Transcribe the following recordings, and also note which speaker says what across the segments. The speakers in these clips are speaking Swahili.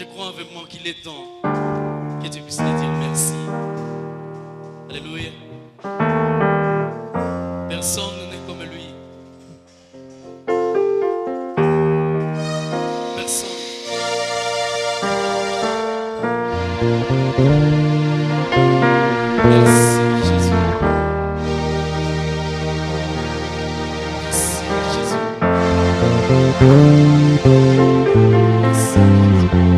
Speaker 1: Je crois avec moi qu'il est temps que tu puisses lui dire merci. Alléluia. Personne n'est comme lui. Personne. Merci Jésus. Merci Jésus. Merci Jésus. Merci. Merci Jésus.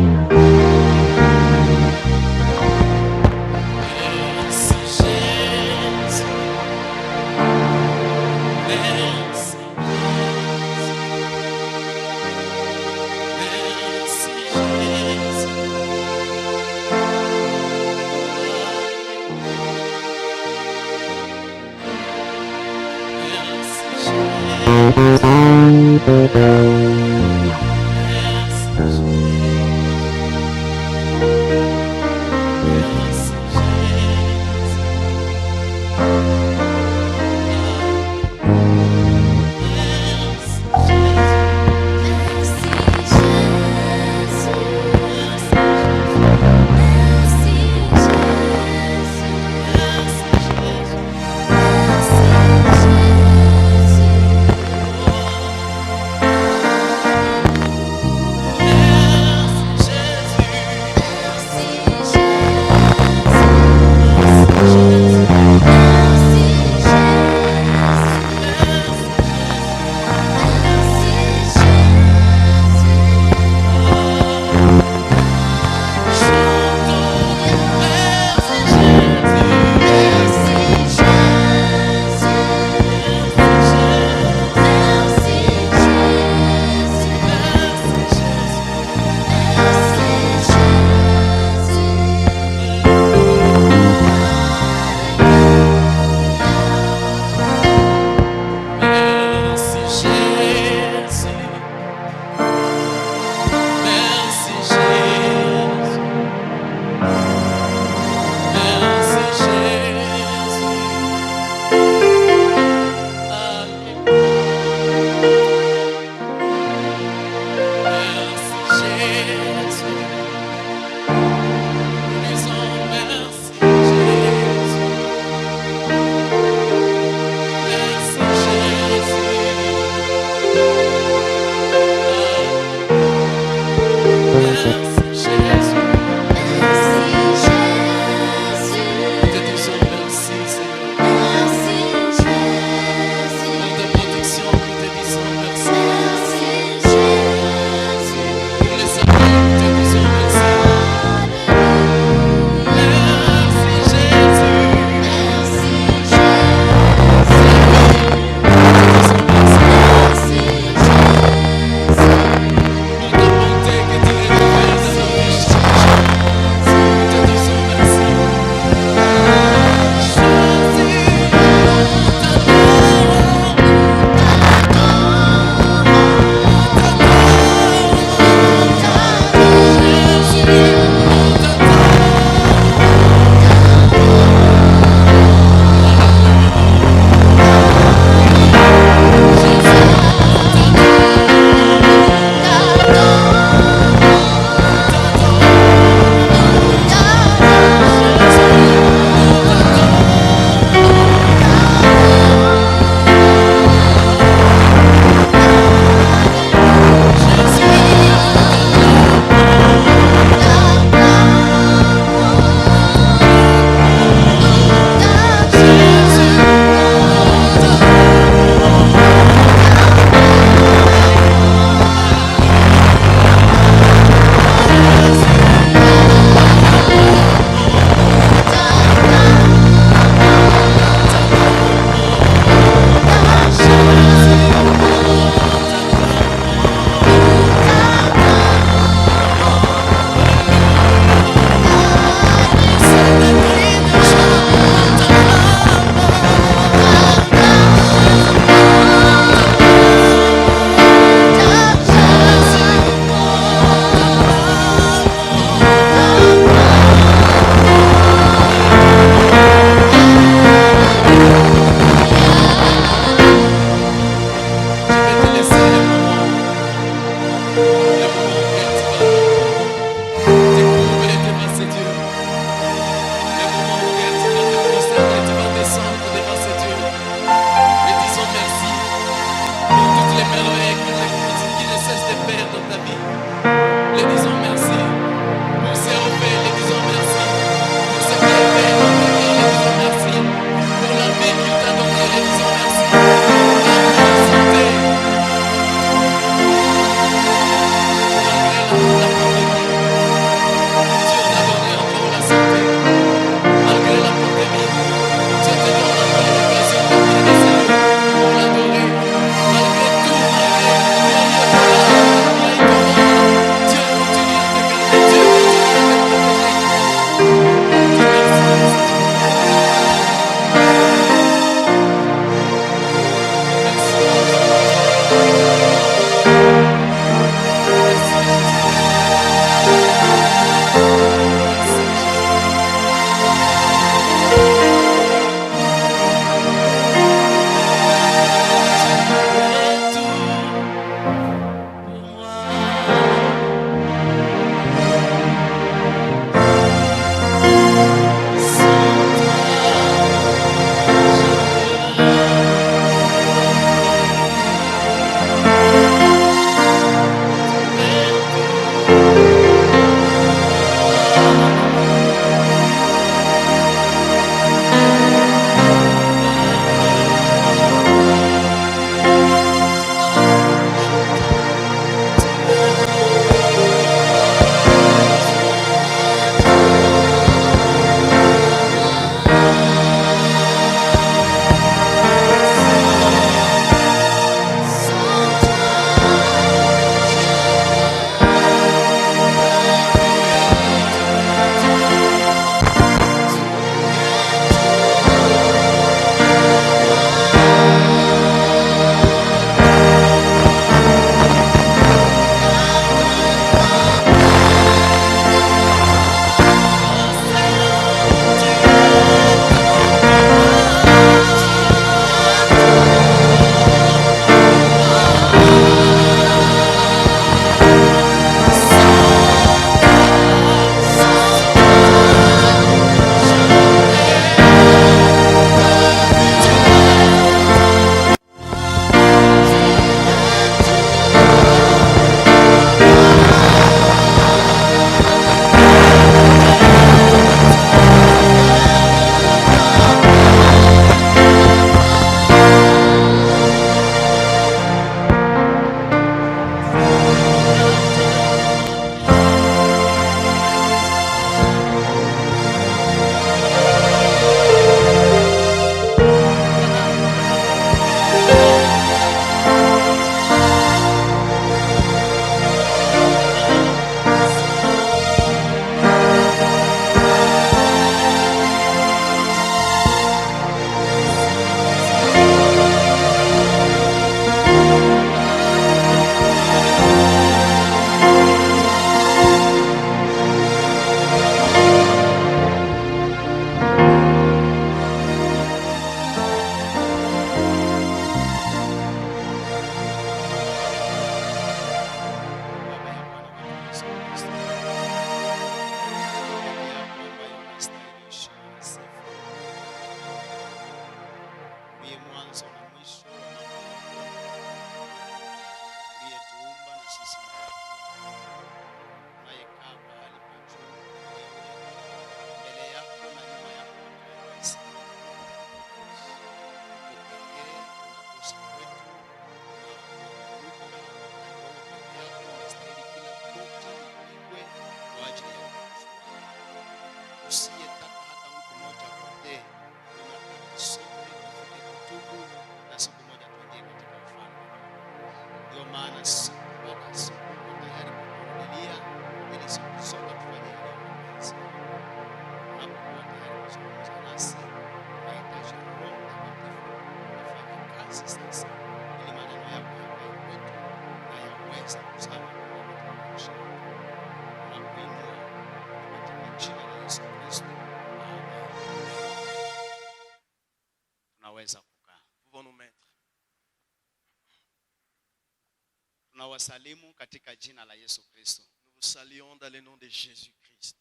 Speaker 1: Tunawasalimu katika jina la Yesu Kristo.
Speaker 2: Nous vous saluons dans le nom de Jésus-Christ.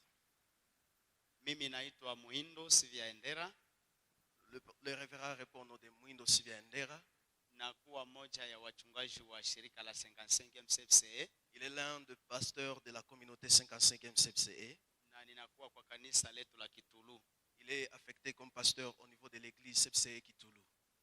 Speaker 1: Mimi naitwa Muhindo Siviaendera.
Speaker 2: Le révérend répond au nom de Muhindo Siviaendera.
Speaker 1: Na kuwa moja ya wachungaji wa shirika la 55e CFCE.
Speaker 2: Il est l'un des pasteurs de la communauté 55e CFCE.
Speaker 1: Na ninakuwa kwa kanisa letu la Kitulu.
Speaker 2: Il est affecté comme pasteur au niveau de l'église CFCE Kitulu.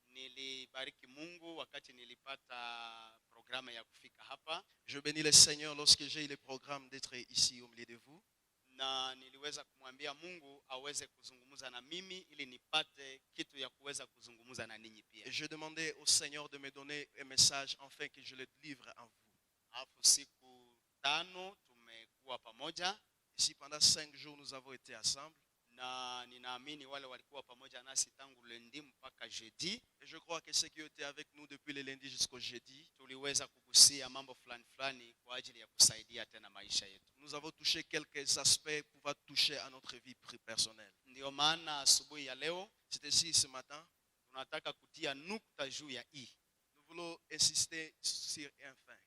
Speaker 1: Nilibariki Mungu wakati nilipata programu ya kufika hapa.
Speaker 2: Je bénis le Seigneur lorsque j'ai eu le programme d'être ici au milieu de vous.
Speaker 1: Na niliweza kumwambia Mungu aweze kuzungumza na mimi ili nipate kitu ya kuweza kuzungumza na ninyi pia.
Speaker 2: Et je demandais au Seigneur de me donner un message afin que je le livre à vous.
Speaker 1: Alafu siku 5 tumekuwa pamoja.
Speaker 2: Ici pendant 5 jours nous avons été ensemble.
Speaker 1: Na ninaamini wale walikuwa pamoja nasi tangu lundi mpaka jeudi.
Speaker 2: Et je crois que ceux qui étaient avec nous depuis le lundi jusqu'au jeudi,
Speaker 1: tuliweza kugusia mambo fulani fulani kwa ajili ya kusaidia tena maisha yetu.
Speaker 2: Nous avons touché quelques aspects pour toucher à notre vie personnelle.
Speaker 1: Ndio maana asubuhi ya leo,
Speaker 2: c'est ici ce matin,
Speaker 1: tunataka kutia nukta juu ya i.
Speaker 2: Nous voulons insister sur un fin.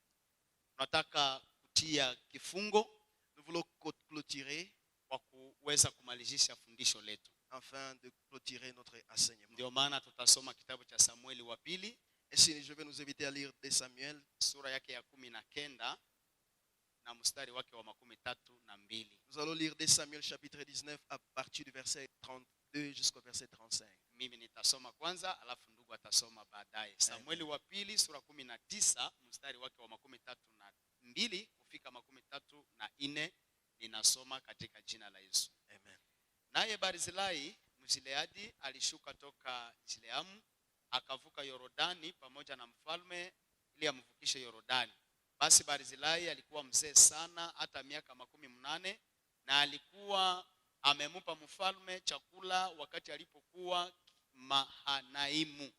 Speaker 1: Tunataka kutia kifungo.
Speaker 2: Nous voulons clôturer
Speaker 1: kwa kuweza kumalizisha fundisho letu.
Speaker 2: Afin de clôturer notre enseignement.
Speaker 1: Ndio maana tutasoma kitabu cha Samueli wa pili.
Speaker 2: Et si je vais nous inviter à lire de Samuel
Speaker 1: sura yake ya 19 na mstari wake wa 32.
Speaker 2: Nous allons lire de Samuel chapitre 19 à partir du verset 32 jusqu'au verset 35.
Speaker 1: Mimi nitasoma kwanza alafu ndugu atasoma baadaye. Samueli wa pili sura 19 mstari wake wa 32 kufika 34. Ninasoma katika jina la Yesu.
Speaker 2: Amen.
Speaker 1: Naye Barzilai Mgileadi alishuka toka Gileamu akavuka Yordani pamoja na mfalme ili amvukishe Yordani. Basi Barzilai alikuwa mzee sana hata miaka 18 na alikuwa amemupa mfalme chakula wakati alipokuwa Mahanaimu.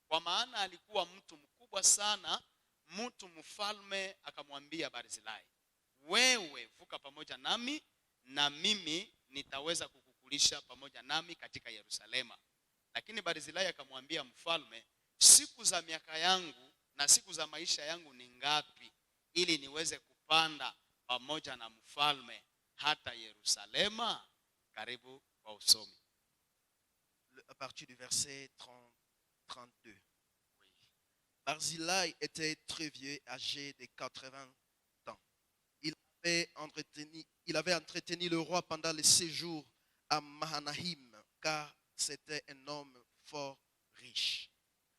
Speaker 1: Kwa maana alikuwa mtu mkubwa sana. Mtu mfalme akamwambia Barzilai, wewe vuka pamoja nami na mimi nitaweza kukukulisha pamoja nami katika Yerusalema. Lakini Barzilai akamwambia mfalme, siku za miaka yangu na siku za maisha yangu ni ngapi ili niweze kupanda pamoja na mfalme hata Yerusalema? Karibu kwa usomi.
Speaker 2: À partir du verset 32. Oui. Barzilai était très vieux, âgé de 80 ans. Il avait entretenu le roi pendant le séjour à Mahanaïm, car c'était un homme fort riche.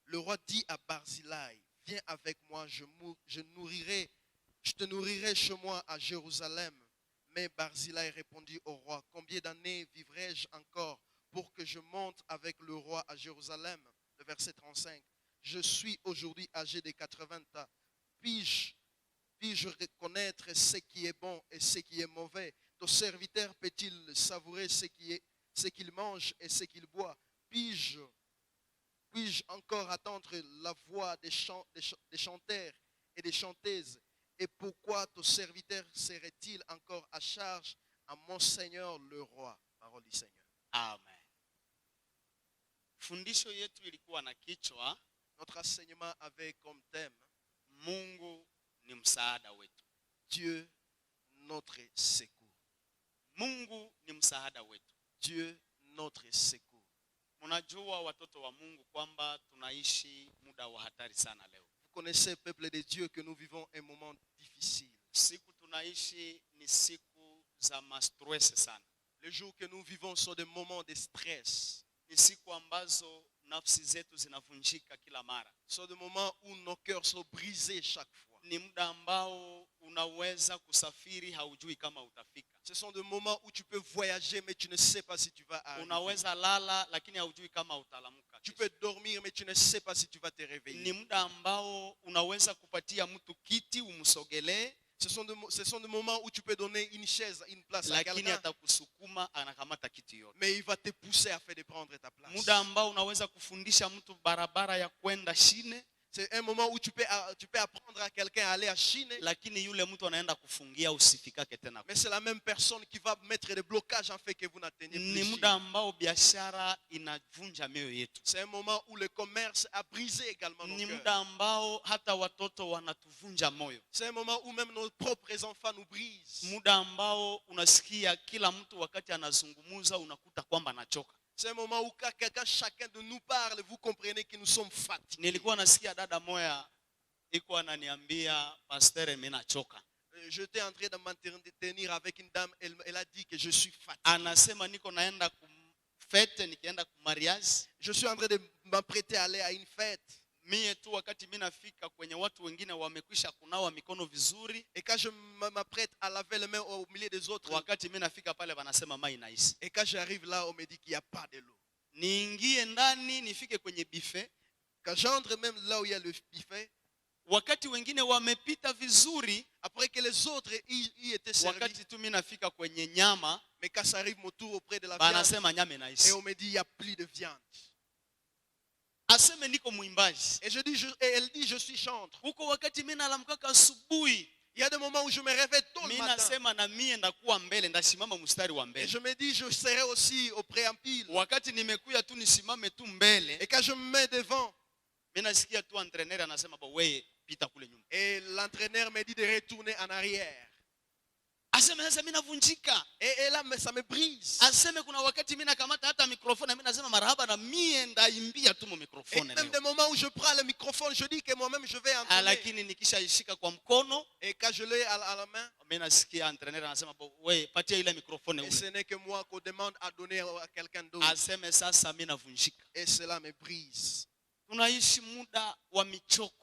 Speaker 2: Le roi dit à Barzilai, viens avec moi, je te nourrirai chez moi à Jérusalem. Mais Barzilai répondit au roi, combien d'années vivrai-je encore pour que je monte avec le roi à Jérusalem? Le verset 35. Je suis aujourd'hui âgé de 80 ans. Puis-je reconnaître ce qui est bon et ce qui est mauvais? Ton serviteur peut-il savourer ce qu'il mange et ce qu'il boit? Puis-je encore attendre la voix des chanteurs et des chanteuses? Et pourquoi ton serviteur serait-il encore à charge à mon Seigneur le roi? Parole du Seigneur.
Speaker 1: Amen. Fundisho yetu ilikuwa na kichwa.
Speaker 2: Notre enseignement avait comme thème
Speaker 1: Mungu ni msaada wetu.
Speaker 2: Dieu, notre secours.
Speaker 1: Mungu ni msaada wetu.
Speaker 2: Dieu notre secours.
Speaker 1: Mnajua watoto wa Mungu kwamba tunaishi muda wa hatari sana leo.
Speaker 2: Vous connaissez, peuple de Dieu, que nous vivons un moment difficile.
Speaker 1: Siku tunaishi ni siku za mastress sana.
Speaker 2: Les jours que nous vivons sont des moments de stress.
Speaker 1: Ni siku ambazo nafsi zetu zinavunjika kila mara.
Speaker 2: Ce sont des moments où nos cœurs sont brisés chaque fois.
Speaker 1: Ni muda ambao unaweza kusafiri haujui kama utafika.
Speaker 2: Ce sont des moments où tu peux voyager mais tu ne sais pas si tu vas arriver.
Speaker 1: Unaweza lala lakini haujui kama utalamuka.
Speaker 2: Tu peux dormir mais tu ne sais pas si tu vas te réveiller.
Speaker 1: Ni muda ambao unaweza kupatia mtu kiti umsogelee.
Speaker 2: Ce sont des moments où tu peux donner une chaise, une place à
Speaker 1: Lakini
Speaker 2: quelqu'un,
Speaker 1: atakusukuma anakamata kiti yote.
Speaker 2: mais il va te pousser afin de prendre ta place.
Speaker 1: Muda ambao unaweza kufundisha mtu barabara ya kwenda shine.
Speaker 2: C'est un moment où tu peux apprendre à quelqu'un à aller à Chine,
Speaker 1: Lakini yule mtu anaenda kufungia usifikake tena.
Speaker 2: mais c'est la même personne qui va mettre des blocages afin que vous n'atteigniez
Speaker 1: Ni
Speaker 2: plus
Speaker 1: muda
Speaker 2: Chine.
Speaker 1: ambao biashara inavunja mioyo yetu.
Speaker 2: C'est un moment où le commerce a brisé également nos
Speaker 1: Ni
Speaker 2: cœurs.
Speaker 1: muda ambao hata watoto wanatuvunja moyo.
Speaker 2: C'est un moment où même nos propres enfants nous brisent.
Speaker 1: Muda ambao unasikia kila mtu wakati anazungumuza unakuta kwamba anachoka.
Speaker 2: C'est un moment où quand chacun de nous parle, vous comprenez que nous sommes fatigués.
Speaker 1: Nilikuwa nasikia dada moya iko ananiambia pastor mimi nachoka.
Speaker 2: J'étais en train de m'entretenir avec une dame, elle a dit que je suis fatigué.
Speaker 1: Anasema niko naenda fete nikienda mariage.
Speaker 2: Je suis en train de m'apprêter à aller à une fête.
Speaker 1: Mie tu wakati mimi nafika kwenye watu wengine wamekwisha kunawa mikono vizuri.
Speaker 2: Et quand je m'apprête à laver les mains au milieu des autres,
Speaker 1: Wakati mimi nafika pale wanasema mai naisi.
Speaker 2: et quand j'arrive là, on me dit qu'il n'y a pas de l'eau.
Speaker 1: Niingie ndani nifike kwenye buffet.
Speaker 2: Quand j'entre même là où il y a le buffet,
Speaker 1: Wakati wengine wamepita vizuri,
Speaker 2: après que les autres y étaient servis,
Speaker 1: wakati tu mimi nafika kwenye nyama,
Speaker 2: mais quand ça arrive mon tour auprès de la viande,
Speaker 1: banasema nyama
Speaker 2: et
Speaker 1: naisi.
Speaker 2: on me dit il n'y a plus de viande.
Speaker 1: Aseme niko muimbaji.
Speaker 2: Et elle dit je suis chantre.
Speaker 1: Huko wakati mimi nalamkaka asubuhi,
Speaker 2: Il y a des moments où je me réveille tôt le
Speaker 1: mimi
Speaker 2: matin.
Speaker 1: nasema na mie ndakuwa mbele, ndasimama mstari wa
Speaker 2: Et
Speaker 1: mbele.
Speaker 2: je me dis je serai aussi au préampile.
Speaker 1: Wakati nimekuya tu nisimame tu mbele,
Speaker 2: Et quand je me mets devant,
Speaker 1: mimi nasikia tu entraîneur anasema ba wewe pita kule nyuma.
Speaker 2: et l'entraîneur me dit de retourner en arrière.
Speaker 1: Aseme sasa mimi navunjika.
Speaker 2: Et là, ça me brise.
Speaker 1: Aseme kuna wakati mimi nakamata hata mikrofoni na mimi nasema marhaba na mie ndaimbia tu mu
Speaker 2: Et
Speaker 1: mikrofoni
Speaker 2: même
Speaker 1: leo.
Speaker 2: des moments où je prends le microphone, je dis que moi-même je vais entraîner.
Speaker 1: Lakini nikishaishika kwa mkono,
Speaker 2: Et quand je l'ai à la main,
Speaker 1: mimi nasikia entraîneur anasema wewe patia ile mikrofoni
Speaker 2: et
Speaker 1: ule.
Speaker 2: ce n'est que moi qu'on demande à donner à quelqu'un d'autre.
Speaker 1: Aseme sasa mimi navunjika.
Speaker 2: Et cela me brise.
Speaker 1: Tunaishi muda wa michoko.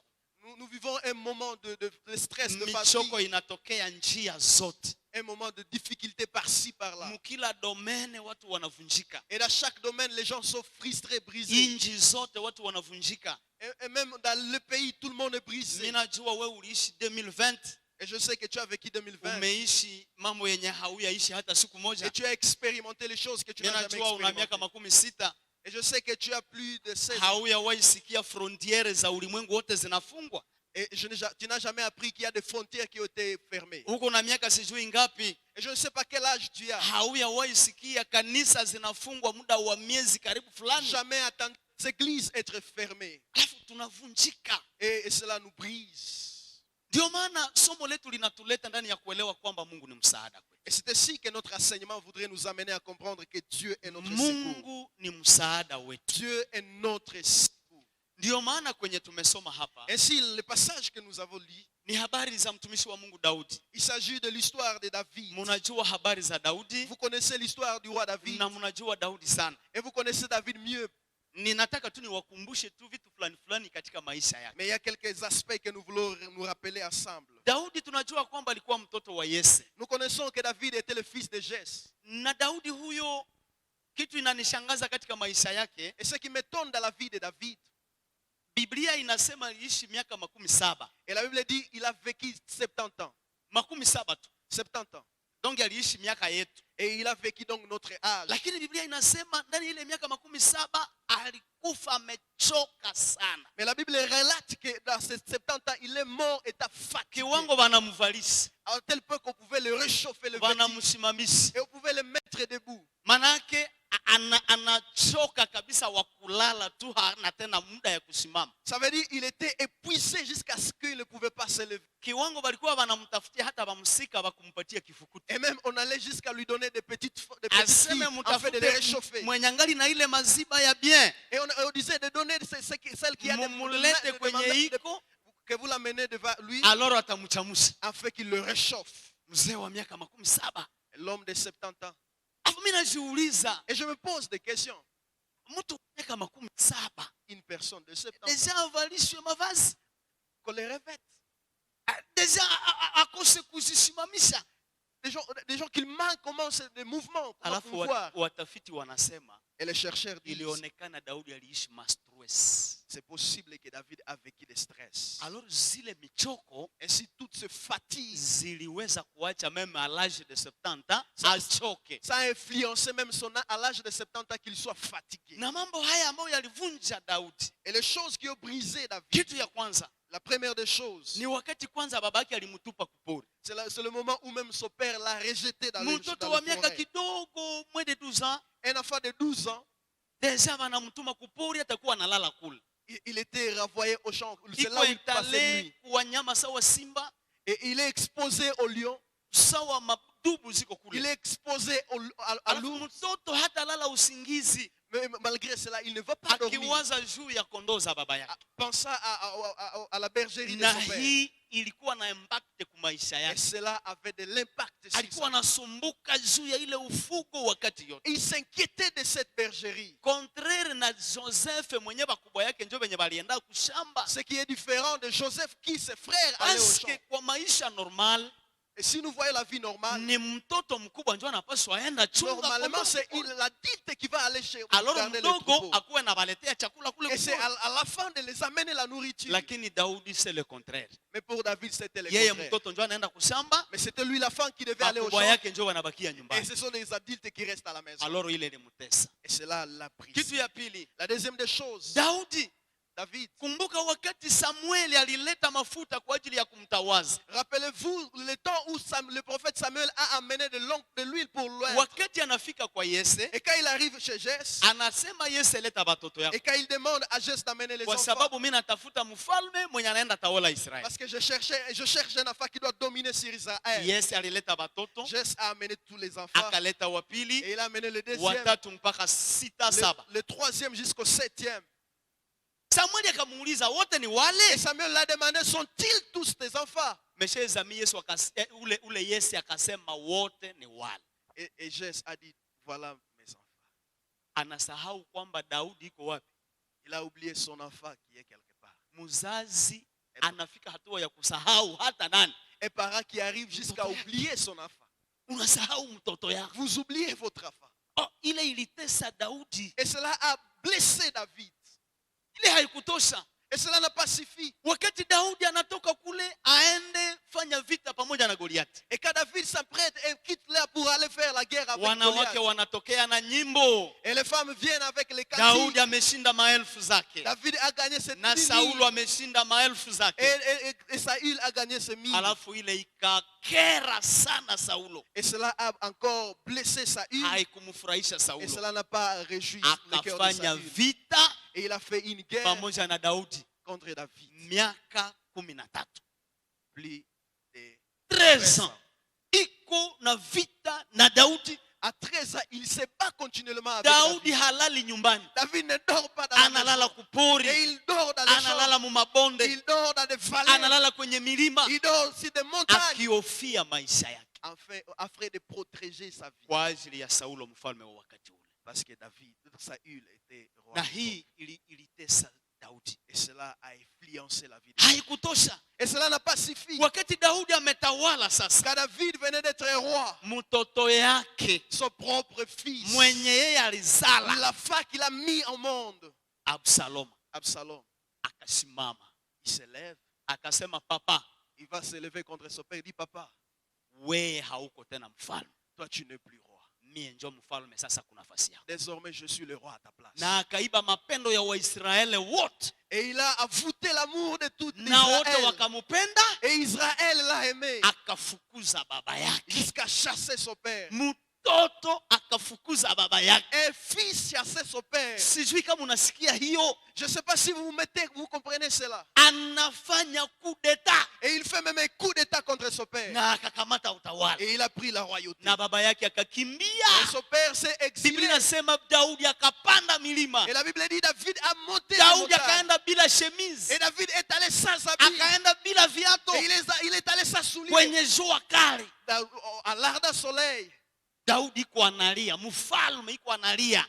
Speaker 2: Nous vivons un moment de stress, de
Speaker 1: Michoko
Speaker 2: fatigue,
Speaker 1: inatokea njia zote.
Speaker 2: un moment de difficulté par-ci, par-là.
Speaker 1: Mkila domene watu wanavunjika.
Speaker 2: Et dans chaque domaine, les gens sont frustrés, brisés.
Speaker 1: Inji zote watu wanavunjika.
Speaker 2: Et même dans le pays, tout le monde est brisé.
Speaker 1: Mimi najua wewe uliishi 2020,
Speaker 2: Et je sais que tu as vécu 2020.
Speaker 1: umeishi mambo yenye hauyaishi hata siku moja.
Speaker 2: Et tu as expérimenté les choses que tu
Speaker 1: Mimi
Speaker 2: n'as jamais
Speaker 1: najua una miaka
Speaker 2: expérimentées.
Speaker 1: 16,
Speaker 2: Et je sais que tu as plus de 16 ans.
Speaker 1: hauyawahi sikia frontiere za ulimwengu wote zinafungwa.
Speaker 2: Et tu n'as jamais appris qu'il y a des frontières qui ont été fermées.
Speaker 1: Huko na miaka sijui ngapi,
Speaker 2: Et je ne sais pas quel âge tu as.
Speaker 1: hauyawahi sikia kanisa zinafungwa muda wa miezi karibu fulani.
Speaker 2: Jamais attendu les églises être fermées.
Speaker 1: Alafu tunavunjika.
Speaker 2: Et cela nous brise.
Speaker 1: Ndio maana somo letu linatuleta ndani ya kuelewa kwamba Mungu ni msaada kwetu.
Speaker 2: Et c'est ainsi que notre enseignement voudrait nous amener à comprendre que Dieu est notre secours.
Speaker 1: Mungu ni msaada wetu.
Speaker 2: Dieu est notre secours.
Speaker 1: Ndio maana kwenye tumesoma hapa
Speaker 2: Ainsi, le passage que nous avons lu,
Speaker 1: ni habari za mtumishi wa Mungu Daudi.
Speaker 2: il s'agit de l'histoire de David.
Speaker 1: Mnajua habari za Daudi
Speaker 2: Vous connaissez l'histoire du roi David.
Speaker 1: na mnajua Daudi sana.
Speaker 2: Et vous connaissez David mieux.
Speaker 1: Ninataka tu niwakumbushe tu vitu fulani fulani katika maisha yake.
Speaker 2: Mais il y a quelques aspects que nous voulons nous rappeler ensemble.
Speaker 1: Daudi tunajua kwamba alikuwa mtoto wa Yese.
Speaker 2: Nous connaissons que David était le fils de Jesse.
Speaker 1: Na Daudi huyo, kitu inanishangaza katika maisha yake,
Speaker 2: Et ce qui m'étonne dans la vie de David,
Speaker 1: Biblia inasema aliishi miaka 17.
Speaker 2: et la Bible dit il a vécu 70 ans.
Speaker 1: 17 tu.
Speaker 2: 70 ans.
Speaker 1: Donc aliishi miaka yetu.
Speaker 2: Et il a vécu donc notre âge.
Speaker 1: Lakini Biblia inasema ndani ile miaka 17 alikufa amechoka sana.
Speaker 2: Mais la Bible relate que dans ces 70 ans, il est mort et fatigué.
Speaker 1: Kiwango wanamvalisha,
Speaker 2: À tel point qu'on pouvait le réchauffer le vêtement.
Speaker 1: wanamsimamisha.
Speaker 2: Et on pouvait le mettre debout.
Speaker 1: Manake anachoka kabisa wa kulala tu, hana tena muda ya kusimama.
Speaker 2: Ça veut dire il était épuisé jusqu'à ce qu'il ne pouvait pas se lever.
Speaker 1: Kiwango balikuwa banamtafutia hata bamsika bakumpatia kifukuti.
Speaker 2: Et même on allait jusqu'à lui donner des petites filles
Speaker 1: Aseme
Speaker 2: afin de les réchauffer.
Speaker 1: mutafute mwenye angali na ile maziba ya bien.
Speaker 2: Et on disait de donner celle qui a
Speaker 1: Mumulete kwenye iko,
Speaker 2: que vous l'amenez devant lui
Speaker 1: alors atamuchamusha.
Speaker 2: afin qu'il le réchauffe.
Speaker 1: Mzee wa miaka 70.
Speaker 2: L'homme de 70 ans.
Speaker 1: Afu mimi najiuliza,
Speaker 2: Et je me pose des questions.
Speaker 1: mtu wa miaka 70
Speaker 2: Une personne de 70 ans
Speaker 1: deja avalishwe mavazi,
Speaker 2: qu'on les revête.
Speaker 1: deja akose kuzisimamisha.
Speaker 2: Des gens qui manquent comment c'est des mouvements, comment
Speaker 1: Alafu
Speaker 2: pouvoir.
Speaker 1: watafiti wanasema
Speaker 2: Et les chercheurs disent
Speaker 1: ilionekana Daudi aliishi mastress.
Speaker 2: c'est possible que David a vécu des stress.
Speaker 1: Alors zile michoko
Speaker 2: Et si toute ce fatigue,
Speaker 1: ziliweza kuacha même à l'âge de 70 ans
Speaker 2: Ça-
Speaker 1: achoke.
Speaker 2: ça a influencé même son âge, à l'âge de 70 ans qu'il soit fatigué.
Speaker 1: Na mambo haya ambayo yalivunja Daudi,
Speaker 2: Et les choses qui ont brisé David,
Speaker 1: kitu ya kwanza
Speaker 2: la première des choses,
Speaker 1: ni wakati kwanza babake alimtupa kupori.
Speaker 2: c'est le moment où même son père l'a rejeté dans le
Speaker 1: Mtoto wa miaka
Speaker 2: forêt.
Speaker 1: kidogo moins de 12 ans
Speaker 2: Un enfant de 12 ans,
Speaker 1: deja wanamtuma kupori, atakuwa analala kule.
Speaker 2: il était renvoyé au champ. C'est
Speaker 1: Iko
Speaker 2: là où il passait
Speaker 1: entale
Speaker 2: nuit.
Speaker 1: kwa nyama sawa simba,
Speaker 2: Et il est exposé au lion.
Speaker 1: sawa madubu ziko
Speaker 2: Il
Speaker 1: kule.
Speaker 2: est exposé à
Speaker 1: Alafu
Speaker 2: l'ours.
Speaker 1: mtoto hata lala usingizi
Speaker 2: Mais malgré cela, il ne veut pas dormir.
Speaker 1: akiwaza juu ya kondoo za baba yake.
Speaker 2: Pensant à la bergerie de
Speaker 1: Na
Speaker 2: son père.
Speaker 1: hii ilikuwa na impact kwa maisha
Speaker 2: Et
Speaker 1: yake.
Speaker 2: cela avait de l'impact sur
Speaker 1: Alikuwa
Speaker 2: sa vie.
Speaker 1: anasumbuka juu ya ile ufugo wakati yote.
Speaker 2: Il s'inquiétait de cette bergerie.
Speaker 1: Contraire na Joseph mwenye bakubwa yake ndio benye balienda kushamba.
Speaker 2: Ce qui est différent de Joseph qui, ses frères, allaient au
Speaker 1: Parce
Speaker 2: champ.
Speaker 1: que kwa maisha normal
Speaker 2: Et si nous voyons la vie normale,
Speaker 1: ni mtoto mkubwa ndio anapaswa aenda chunga
Speaker 2: normalement
Speaker 1: kondoo.
Speaker 2: c'est l'adulte qui va aller chez
Speaker 1: Alors
Speaker 2: garder les
Speaker 1: mdogo
Speaker 2: troupeaux.
Speaker 1: akuwe nabaletea chakula kule
Speaker 2: Et c'est
Speaker 1: kupori.
Speaker 2: à la fin de les amener la nourriture.
Speaker 1: Lakini Daudi c'est le contraire.
Speaker 2: Mais pour David, c'était le
Speaker 1: Yeye
Speaker 2: contraire.
Speaker 1: mtoto ndio anaenda kushamba,
Speaker 2: Mais c'était lui l'enfant qui devait aller au
Speaker 1: bakubwa
Speaker 2: champ.
Speaker 1: yake ndio wanabakia
Speaker 2: Et
Speaker 1: nyumbani.
Speaker 2: ce sont les adultes qui restent à la maison.
Speaker 1: Alors ile ilimtesa.
Speaker 2: Et cela l'a pris.
Speaker 1: Kitu ya pili,
Speaker 2: La deuxième des choses,
Speaker 1: Daudi,
Speaker 2: David,
Speaker 1: kumbuka wakati Samueli alileta mafuta kwa ajili ya kumtawaza.
Speaker 2: rappelez-vous le temps où le prophète Samuel a amené de l'huile pour l'oeuvre.
Speaker 1: Wakati anafika kwa Yese,
Speaker 2: Et quand il arrive chez Jesse,
Speaker 1: anasema Yese, leta batoto yako
Speaker 2: et quand il demande à Jesse d'amener les
Speaker 1: kwa
Speaker 2: enfants,
Speaker 1: sababu mimi natafuta mfalme mwenye anaenda tawala Israeli.
Speaker 2: parce que je cherche un enfant qui doit dominer sur Israël.
Speaker 1: Yese alileta batoto,
Speaker 2: Jesse a amené tous les enfants
Speaker 1: akaleta wa pili,
Speaker 2: et il a amené le deuxième,
Speaker 1: watatu mpaka sita saba.
Speaker 2: le troisième jusqu'au septième.
Speaker 1: Samueli akamuuliza wote ni
Speaker 2: Et
Speaker 1: wale?
Speaker 2: Samuel l'a demandé, sont-ils tous tes enfants?
Speaker 1: Meshezami Yesu ule Yese akasema wote ni wale.
Speaker 2: Et Jesse a dit, voilà mes enfants.
Speaker 1: Anasahau kwamba Daudi iko wapi?
Speaker 2: Il a oublié son enfant qui est quelque part.
Speaker 1: Mzazi anafika hatua ya kusahau hata nani.
Speaker 2: Un parent qui arrive jusqu'à oublier son enfant.
Speaker 1: Unasahau mtoto yako.
Speaker 2: Vous oubliez votre enfant.
Speaker 1: Oh, ile ilitesa Daudi.
Speaker 2: Et cela a blessé David.
Speaker 1: Ile haikutosha.
Speaker 2: Et cela n'a pas suffi.
Speaker 1: Wakati Daudi anatoka kule aende fanya vita pamoja na Goliathi,
Speaker 2: Et quand David s'apprête et quitte là pour aller faire la guerre avec
Speaker 1: wanawake
Speaker 2: Goliath,
Speaker 1: wanatokea na nyimbo.
Speaker 2: et les femmes viennent avec les
Speaker 1: Daudi
Speaker 2: cantiques,
Speaker 1: ameshinda maelfu zake
Speaker 2: David a gagné cette
Speaker 1: na Saulo ameshinda maelfu zake.
Speaker 2: et Saül a gagné ses mille.
Speaker 1: Alafu ile ikakera sana Saulo,
Speaker 2: Et cela a encore blessé Saül.
Speaker 1: haikumfurahisha
Speaker 2: Et
Speaker 1: Saulo,
Speaker 2: cela n'a pas réjoui le cœur de
Speaker 1: akafanya
Speaker 2: Saül.
Speaker 1: vita
Speaker 2: Et il a fait une guerre
Speaker 1: pamoja na Daudi
Speaker 2: contre David.
Speaker 1: miaka 13.
Speaker 2: Plus de
Speaker 1: 13 ans iko na vita na Daudi.
Speaker 2: à 13 ans, il ne s'est pas continuellement avec
Speaker 1: Daudi
Speaker 2: David.
Speaker 1: halali nyumbani,
Speaker 2: David ne dort pas dans la
Speaker 1: analala
Speaker 2: maison.
Speaker 1: kupori,
Speaker 2: Et il dort dans les
Speaker 1: analala
Speaker 2: champs.
Speaker 1: mu mabonde,
Speaker 2: Il dort dans des vallées.
Speaker 1: analala kwenye milima,
Speaker 2: Il dort sur des montagnes.
Speaker 1: akihofia maisha yake
Speaker 2: Afin de protéger sa vie.
Speaker 1: kwa ajili ya Saulo mfalme wa wakati ule.
Speaker 2: Parce que Saül était roi.
Speaker 1: Na hii ilitesa Daudi.
Speaker 2: Et cela a influencé la vie de David.
Speaker 1: Haikutosha.
Speaker 2: Et cela n'a pas suffi.
Speaker 1: Wakati Daudi ametawala sasa,
Speaker 2: Quand David venait d'être roi,
Speaker 1: mtoto yake
Speaker 2: son propre fils,
Speaker 1: mwenye yeye alizala,
Speaker 2: l'enfant qu'il a mis au monde,
Speaker 1: Absalom,
Speaker 2: Absalom,
Speaker 1: akasimama
Speaker 2: il se lève,
Speaker 1: akasema, papa,
Speaker 2: il va se lever contre son père. Il dit, papa,
Speaker 1: wewe hauko tena mfalme,
Speaker 2: toi tu n'es plus roi.
Speaker 1: mie njo mfalme sasa, kuna nafasi yako.
Speaker 2: Désormais je suis le roi à ta place.
Speaker 1: Na akaiba mapendo ya Waisraeli wote,
Speaker 2: Et il a avoué l'amour de tout
Speaker 1: na wote
Speaker 2: Israël.
Speaker 1: wakamupenda,
Speaker 2: Et Israël l'a aimé
Speaker 1: akafukuza baba yake.
Speaker 2: jusqu'à chasser son père.
Speaker 1: Mtoto akafukuza baba yake.
Speaker 2: Un fils chassait son père.
Speaker 1: Sijui kama unasikia hiyo.
Speaker 2: Je ne sais pas si vous comprenez cela.
Speaker 1: Anafanya coup d'état
Speaker 2: Et il fait même un coup d'état contre son père.
Speaker 1: na akakamata utawala.
Speaker 2: Et il a pris la royauté.
Speaker 1: Na baba yake
Speaker 2: Et
Speaker 1: akakimbia.
Speaker 2: son père s'est exilé.
Speaker 1: Biblia inasema Daudi akapanda milima.
Speaker 2: Et la Bible dit David a monté les
Speaker 1: Daudi
Speaker 2: montagnes.
Speaker 1: akaenda bila chemise.
Speaker 2: Et David est allé sans habit.
Speaker 1: Akaenda bila viato.
Speaker 2: Et il est allé sans souliers.
Speaker 1: Kwenye jua kali.
Speaker 2: À l'ardent soleil.
Speaker 1: Daudi iko analia, mfalme iko analia.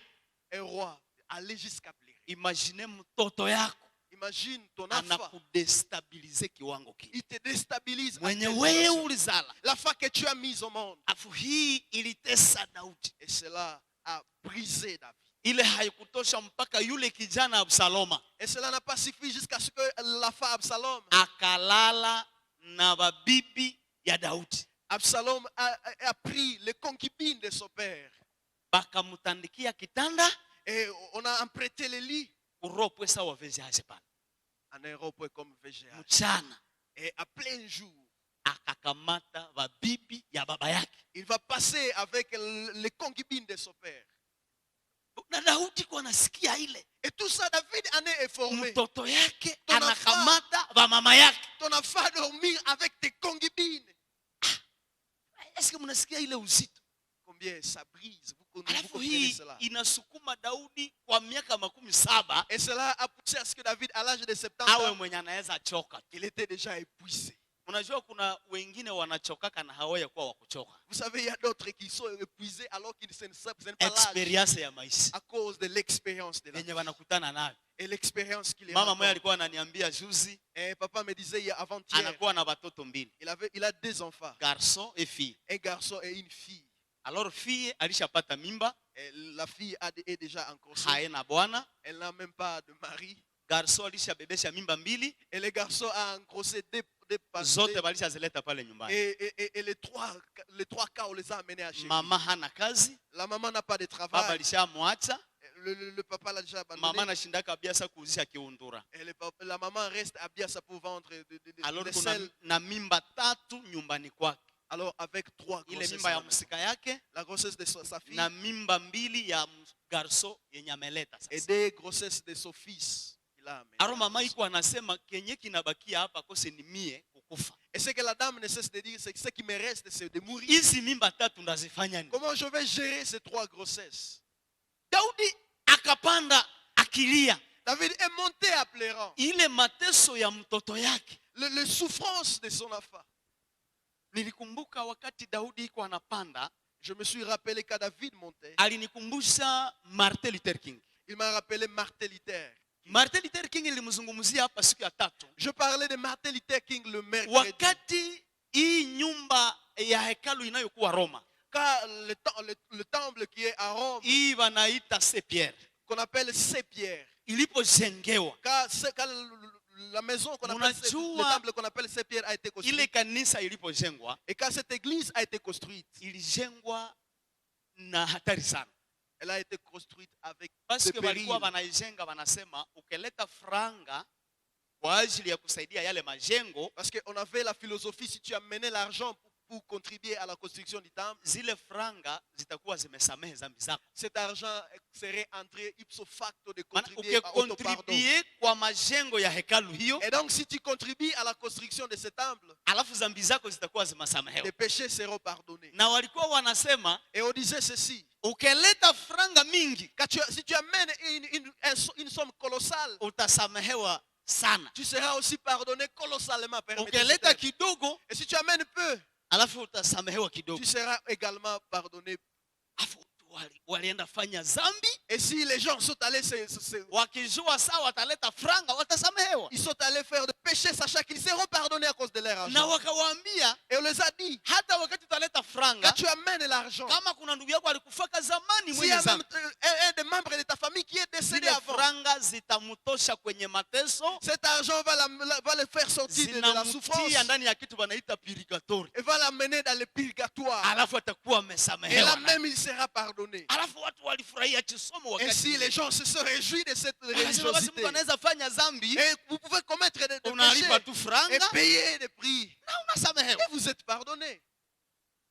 Speaker 2: Un roi allé jusqu'à pleurer.
Speaker 1: Imagine mtoto yako
Speaker 2: Imagine ton enfant.
Speaker 1: anakudestabilize kiwango kile.
Speaker 2: Il te déstabilise.
Speaker 1: Mwenye wewe ulizala.
Speaker 2: La foi que tu as mise au monde.
Speaker 1: Afu hii ilitesa Daudi.
Speaker 2: Et cela a brisé David.
Speaker 1: Ile haikutosha mpaka yule kijana Absaloma.
Speaker 2: Et cela n'a pas suffi jusqu'à ce que la femme Absalom.
Speaker 1: Akalala na babibi ya Daudi.
Speaker 2: Absalom a pris les concubines de son père.
Speaker 1: Bakamutandikia kitanda.
Speaker 2: Et on a emprunté les lits.
Speaker 1: Uropwe sawa vejaje pale.
Speaker 2: En Europe comme VGH.
Speaker 1: Mchana.
Speaker 2: Et à plein jour.
Speaker 1: Akakamata babibi ya baba yake.
Speaker 2: Il va passer avec les concubines de son père.
Speaker 1: Na Daudi kwa nasikia ile.
Speaker 2: Et tout ça, David en est informé.
Speaker 1: Mtoto yake
Speaker 2: Ton
Speaker 1: anakamata ba mama yake.
Speaker 2: Ton enfant a dormi avec tes concubines.
Speaker 1: Est-ce que mnasikia ile uzito?
Speaker 2: Combien ça brise. Vous
Speaker 1: Alafu
Speaker 2: comprenez
Speaker 1: hii
Speaker 2: cela.
Speaker 1: inasukuma Daudi kwa miaka 17
Speaker 2: Et cela a poussé à ce que David, à l'âge de 70
Speaker 1: awe
Speaker 2: ans,
Speaker 1: mwenye anaweza choka.
Speaker 2: il était déjà épuisé.
Speaker 1: Unajua kuna wengine wanachokaka na hawaya kuwa wakuchoka.
Speaker 2: Vous savez, il y a d'autres qui sont épuisés alors qu'ils ne savent pas l'âge
Speaker 1: Experience ya maisha.
Speaker 2: à cause de l'expérience de la vie.
Speaker 1: Yenye wanakutana nayo.
Speaker 2: Et l'expérience qu'il
Speaker 1: Mama moja
Speaker 2: a.
Speaker 1: alikuwa ananiambia juzi
Speaker 2: Et papa me disait avant-hier,
Speaker 1: anakuwa na watoto mbili.
Speaker 2: il a 2 enfants,
Speaker 1: Garçon et fille.
Speaker 2: un garçon et une fille.
Speaker 1: Alors fille alishapata mimba,
Speaker 2: Et la fille est déjà en grossesse.
Speaker 1: haena bwana.
Speaker 2: Elle n'a même pas de mari.
Speaker 1: Garçon alishabebesha mimba mbili,
Speaker 2: Et le garçon a engrossé des
Speaker 1: zote balishazileta pale nyumbani.
Speaker 2: et les trois cas, on les a amenés à chez lui.
Speaker 1: Mama hana kazi,
Speaker 2: La maman n'a pas de
Speaker 1: baba
Speaker 2: travail.
Speaker 1: alishamwacha,
Speaker 2: Le papa l'a déjà abandonné.
Speaker 1: mama anashindaka biasa kuuzisha kiundura.
Speaker 2: Et la maman reste à Biassa pour vendre
Speaker 1: Alors
Speaker 2: des
Speaker 1: kuna
Speaker 2: sel.
Speaker 1: na mimba 3 nyumbani kwake.
Speaker 2: Alors avec 3
Speaker 1: Ile
Speaker 2: grossesses.
Speaker 1: mimba ya msika yake
Speaker 2: La grossesse de sa fille
Speaker 1: na mimba 2 ya garso yenye ameleta
Speaker 2: et
Speaker 1: sasa.
Speaker 2: 2 grossesses de son fils. Il a amené.
Speaker 1: Aro mama iko anasema kenye kinabakia hapa kose ni mie kukufa.
Speaker 2: Et ce que la dame ne cesse de dire, c'est que ce qui me reste, c'est de mourir.
Speaker 1: Hizi mimba 3 ndazifanya nini?
Speaker 2: Comment je vais gérer ces 3 grossesses?
Speaker 1: Daudi akapanda akilia.
Speaker 2: David est monté à pleurant.
Speaker 1: Ile mateso ya mtoto yake.
Speaker 2: Le souffrance de son enfant.
Speaker 1: Nilikumbuka wakati Daudi iko anapanda,
Speaker 2: Je me suis rappelé quand David montait.
Speaker 1: alinikumbusha Martin Luther King.
Speaker 2: Il m'a rappelé Martin Luther.
Speaker 1: Martin Luther King nilimzungumzia hapa siku ya 3.
Speaker 2: Je parlais de Martin Luther King le mercredi.
Speaker 1: Wakati hii nyumba ya hekalu inayokuwa Roma,
Speaker 2: Car le temple qui est à Rome,
Speaker 1: hii wanaita Saint-Pierre,
Speaker 2: qu'on appelle Saint-Pierre.
Speaker 1: ilipojengewa,
Speaker 2: Quand la maison qu'on appelle le temple qu'on appelle Saint-Pierre a été
Speaker 1: ile
Speaker 2: construit.
Speaker 1: kanisa ilipojengwa,
Speaker 2: Et quand cette église a été construite,
Speaker 1: ilijengwa na hatari sana.
Speaker 2: elle a été construite avec
Speaker 1: Parce
Speaker 2: des
Speaker 1: que walikuwa
Speaker 2: périls.
Speaker 1: wanaijenga wanasema ukileta franga kwa ajili ya kusaidia yale majengo,
Speaker 2: Parce qu'on avait la philosophie, si tu amenais l'argent pour contribuer à la construction du temple,
Speaker 1: zile franga zitakuwa zimesamehe dhambi zako.
Speaker 2: cet argent serait entré ipso facto de
Speaker 1: Maana
Speaker 2: contribuer à autopardon.
Speaker 1: ukikontribue kwa majengo ya hekalu hiyo,
Speaker 2: Et donc, si tu contribues à la construction de ce temple,
Speaker 1: alafu dhambi zako zitakuwa zimesamehewa.
Speaker 2: les péchés seront pardonnés.
Speaker 1: Na walikuwa wanasema
Speaker 2: Et on disait ceci,
Speaker 1: ukileta franga mingi
Speaker 2: si tu amènes une somme colossale,
Speaker 1: utasamehewa sana.
Speaker 2: tu seras aussi pardonné colossalement.
Speaker 1: Ukileta kidogo
Speaker 2: Et si tu amènes peu,
Speaker 1: alafu utasamehewa kidogo.
Speaker 2: tu seras également pardonné.
Speaker 1: Alafu walienda fanya zambi,
Speaker 2: Et si les gens sont allés,
Speaker 1: wakijua saa wataleta franga watasamehewa.
Speaker 2: ils sont allés faire des péchés, sachant qu'ils seront pardonnés à cause de leur
Speaker 1: Na
Speaker 2: argent.
Speaker 1: wakawaambia
Speaker 2: Et on les a dit,
Speaker 1: hata wakati utaleta
Speaker 2: quand
Speaker 1: franga,
Speaker 2: tu amènes l'argent,
Speaker 1: kama kuna ndugu yako alikufaka zamani
Speaker 2: s'il y
Speaker 1: mwenye
Speaker 2: a même
Speaker 1: zambi,
Speaker 2: un des membres de ta famille qui est décédé
Speaker 1: zile
Speaker 2: avant,
Speaker 1: franga zitamutosha kwenye mateso,
Speaker 2: cet argent va le faire sortir de la souffrance
Speaker 1: zinamutia ndani ya kitu wanaita purgatori,
Speaker 2: et va l'amener dans le purgatoire.
Speaker 1: alafu atakuwa
Speaker 2: Et là
Speaker 1: amesamehewa.
Speaker 2: même, il sera pardonné.
Speaker 1: Alafu watu walifurahia chisomo
Speaker 2: Et
Speaker 1: wakati
Speaker 2: si les gens se sont réjouis de cette
Speaker 1: wakasema basi
Speaker 2: religiosité,
Speaker 1: mtu anaweza fanya zambi,
Speaker 2: et vous pouvez commettre des
Speaker 1: unalipa
Speaker 2: péchés
Speaker 1: tu
Speaker 2: et
Speaker 1: franga
Speaker 2: payer des prix,
Speaker 1: na unasamehewa.
Speaker 2: et vous êtes pardonné.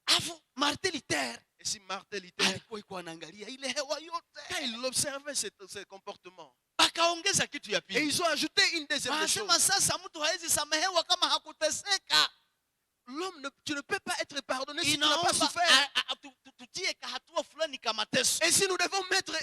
Speaker 1: Alafu Martin Luther
Speaker 2: Et si Martin Luther,
Speaker 1: alikuwa iko anaangalia ile hewa
Speaker 2: quand
Speaker 1: yote.
Speaker 2: il observait ce comportement,
Speaker 1: Bakaongeza kitu ya
Speaker 2: et
Speaker 1: pili.
Speaker 2: ils ont ajouté une deuxième des choses.
Speaker 1: Wanasema sasa mtu hawezi samehewa kama hakuteseka.
Speaker 2: L'homme, tu ne peux pas être pardonné si tu n'as pas
Speaker 1: Inaomba
Speaker 2: souffert.
Speaker 1: tutie kahatua fulani kama mateso.
Speaker 2: Et si nous devons mettre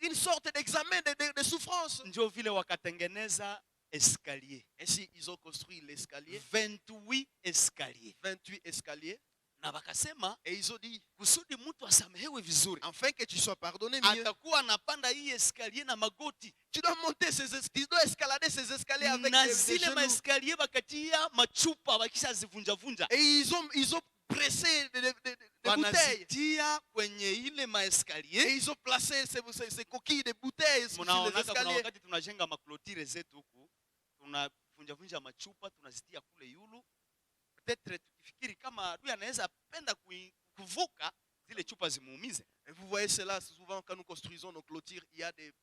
Speaker 2: une sorte d'examen de souffrance.
Speaker 1: Ndio vile wakatengeneza escalier.
Speaker 2: Et si ils ont construit l'escalier,
Speaker 1: 28 escalier.
Speaker 2: 28 escaliers,
Speaker 1: Na bakasema
Speaker 2: et ils ont dit,
Speaker 1: kusudi mtu asamehewe vizuri,
Speaker 2: afin que tu sois pardonné mieux,
Speaker 1: atakuwa anapanda hii escalier na magoti.
Speaker 2: tu dois monter tu dois escalader ces escaliers avec
Speaker 1: Na
Speaker 2: des
Speaker 1: zile
Speaker 2: genoux.
Speaker 1: maescalier bakatia machupa wakishazivunjavunja.
Speaker 2: Et ils ont pressé des bouteilles.
Speaker 1: Wanazitia kwenye ile
Speaker 2: Et
Speaker 1: maescalier.
Speaker 2: ils ont placé ces coquilles de bouteilles sur les
Speaker 1: Mnaonaka kuna
Speaker 2: escaliers.
Speaker 1: wakati tunajenga maklotire zetu huku, tunavunjavunja machupa tunazitia kule yulu. Peut-être tukifikiri kama adui anaweza penda kuvuka zile chupa zimuumize.
Speaker 2: Et vous voyez cela souvent quand nous construisons nos clôtures, il y a des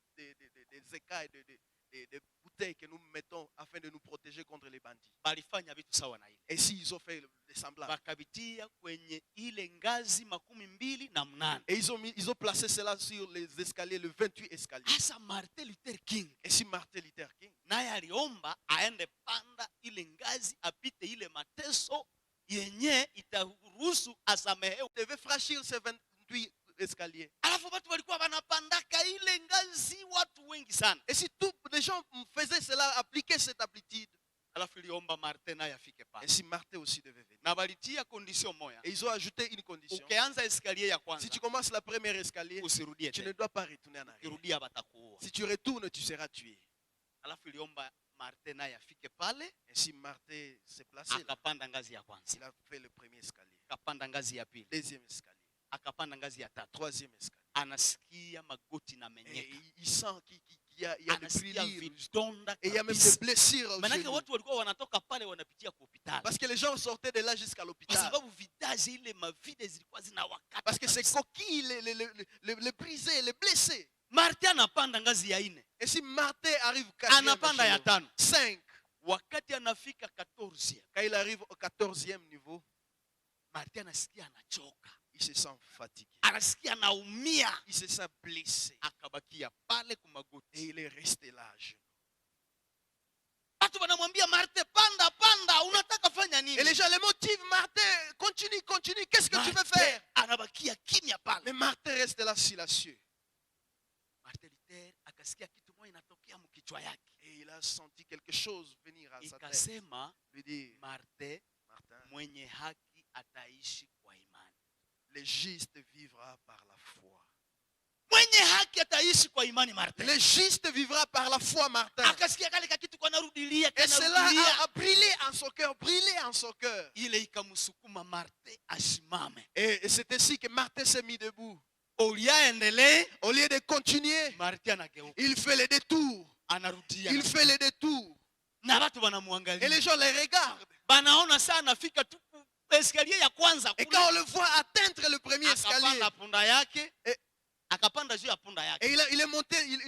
Speaker 2: écailles, des bouteilles que nous mettons afin de nous protéger contre les bandits.
Speaker 1: Balifanya vitu sawa na ile.
Speaker 2: Et s'ils ont fait des semblables,
Speaker 1: Bakabitia kwenye ile ngazi 28.
Speaker 2: et ils ont placé cela sur les escaliers, le 28 escaliers.
Speaker 1: Asa Martin Luther King
Speaker 2: Et si Martin Luther King,
Speaker 1: naye aliomba aende panda ile ngazi apite ile mateso yenye itaruhusu asamehewe.
Speaker 2: devait franchir ces 28 escaliers.
Speaker 1: Alafu watu walikuwa wanapandaka ile ngazi watu wengi sana.
Speaker 2: Et si tous les gens faisaient cela, appliquaient cette aptitude,
Speaker 1: Alafu iliomba Martin naye afike
Speaker 2: et
Speaker 1: pale.
Speaker 2: si Martin aussi devait venir.
Speaker 1: Na balitia condition moya.
Speaker 2: Et ils ont ajouté une condition.
Speaker 1: Ukianza escalier ya
Speaker 2: Si
Speaker 1: kwanza
Speaker 2: tu commences la première escalier,
Speaker 1: usirudie
Speaker 2: tu ne
Speaker 1: tena.
Speaker 2: dois pas retourner en arrière.
Speaker 1: Ukirudia batakuua.
Speaker 2: Si tu retournes, tu seras tué.
Speaker 1: Alafu iliomba Martin naye afike pale,
Speaker 2: Et si Martin s'est placé là,
Speaker 1: akapanda ngazi ya kwanza,
Speaker 2: il a fait le premier escalier,
Speaker 1: akapanda ngazi ya pili,
Speaker 2: deuxième escalier,
Speaker 1: akapanda ngazi ya tatu.
Speaker 2: troisième escalier.
Speaker 1: Anasikia magoti na
Speaker 2: Et
Speaker 1: menyeka.
Speaker 2: il sent qu'il y a des
Speaker 1: Anasikia
Speaker 2: brûlures.
Speaker 1: vidonda
Speaker 2: Et il y a même
Speaker 1: kabisa.
Speaker 2: des blessures au
Speaker 1: Manake
Speaker 2: genou.
Speaker 1: watu walikuwa wanatoka pale wanapitia kwa hospitali.
Speaker 2: Parce que les gens sortaient de là jusqu'à
Speaker 1: Kwa
Speaker 2: l'hôpital.
Speaker 1: sababu vidaje ile mavide zilikuwa zinawakata.
Speaker 2: Parce que ces
Speaker 1: kabisa.
Speaker 2: coquilles, les brisés, les blessés.
Speaker 1: Martin anapanda ngazi ya 4.
Speaker 2: Et si Martin arrive au
Speaker 1: Anapanda ya 5.
Speaker 2: 5,
Speaker 1: Wakati anafika 14,
Speaker 2: quand il arrive au 14e niveau,
Speaker 1: Martin anasikia anachoka.
Speaker 2: il se sent fatigué.
Speaker 1: Anasikia anaumia.
Speaker 2: Il se sent blessé.
Speaker 1: Akabakia pale kwa
Speaker 2: Et
Speaker 1: magoti.
Speaker 2: il est resté là à genoux.
Speaker 1: Watu wanamwambia Martin, panda panda, unataka fanya nini?
Speaker 2: Et les gens les motivent. Martin, continue, continue. Qu'est-ce que tu veux faire?
Speaker 1: Anabakia kimya pale.
Speaker 2: Mais Martin reste là silencieux.
Speaker 1: Martin Luther akasikia kitu moja inatokea mkichwa yake.
Speaker 2: Et il a senti quelque chose venir à sa tête.
Speaker 1: Ikasema
Speaker 2: Lui dit,
Speaker 1: Martin,
Speaker 2: Martin,
Speaker 1: mwenye haki ataishi kwa imani.
Speaker 2: le juste vivra par la foi.
Speaker 1: Mwenye haki ataishi kwa imani Martin.
Speaker 2: Le juste vivra par la foi, Martin.
Speaker 1: Akasikia kale kakitu kwa narudilia,
Speaker 2: Et cela a brillé en son cœur, brillé en son cœur.
Speaker 1: ile ikamsukuma Martin asimame.
Speaker 2: Et c'est ainsi que Martin s'est mis debout.
Speaker 1: Uliaendelee,
Speaker 2: Au lieu de continuer,
Speaker 1: Martin anageuka,
Speaker 2: il fait les détours.
Speaker 1: anarudia.
Speaker 2: Il fait les détours.
Speaker 1: Na watu
Speaker 2: Et
Speaker 1: wanamwangalia.
Speaker 2: les gens les regardent.
Speaker 1: Banaona sana afika tu escalier ya kwanza
Speaker 2: Et
Speaker 1: kule.
Speaker 2: quand on le voit atteindre le premier escalier,
Speaker 1: Akapanda punda yake,
Speaker 2: Et-
Speaker 1: akapanda juu ya punda yake.
Speaker 2: et il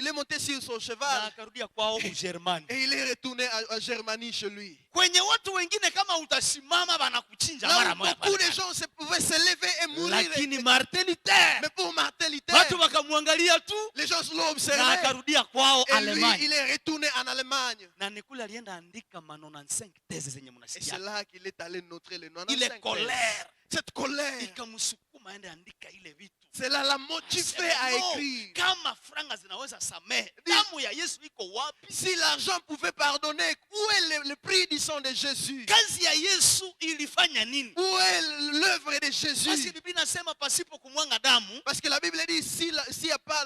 Speaker 2: est monté sur son
Speaker 1: Na
Speaker 2: cheval.
Speaker 1: akarudia kwao Ujerumani.
Speaker 2: Et il est retourné en Germanie chez lui.
Speaker 1: Kwenye watu wengine kama utasimama banakuchinja
Speaker 2: Là
Speaker 1: mara
Speaker 2: où
Speaker 1: moja
Speaker 2: beaucoup
Speaker 1: pale.
Speaker 2: de gens pouvaient se lever et mourir.
Speaker 1: Lakini Martin Luther,
Speaker 2: Mais pour Martin Luther,
Speaker 1: watu wakamwangalia tu
Speaker 2: les gens l'ont
Speaker 1: na
Speaker 2: observé.
Speaker 1: akarudia kwao
Speaker 2: Et lui,
Speaker 1: Alemanya.
Speaker 2: il est retourné en Allemagne.
Speaker 1: Na nikule alienda andika ma 95 thèses zenye
Speaker 2: Et c'est
Speaker 1: mnasikia.
Speaker 2: là qu'il est allé noter les
Speaker 1: Ile
Speaker 2: 95
Speaker 1: colère
Speaker 2: Cette colère,
Speaker 1: ikamsukuma aende andika ile vitu.
Speaker 2: cela l'a motivé à
Speaker 1: No,
Speaker 2: écrire.
Speaker 1: kama franga zinaweza samehe, damu ya Yesu iko wapi?
Speaker 2: Si l'argent pouvait pardonner, où est le prix du sang de Jésus?
Speaker 1: Kazi ya Yesu ilifanya nini?
Speaker 2: Où est l'œuvre de
Speaker 1: Basi
Speaker 2: Jésus?
Speaker 1: Biblia inasema pasipo kumwanga damu
Speaker 2: Parce que la Bible dit, s'il n'y a pas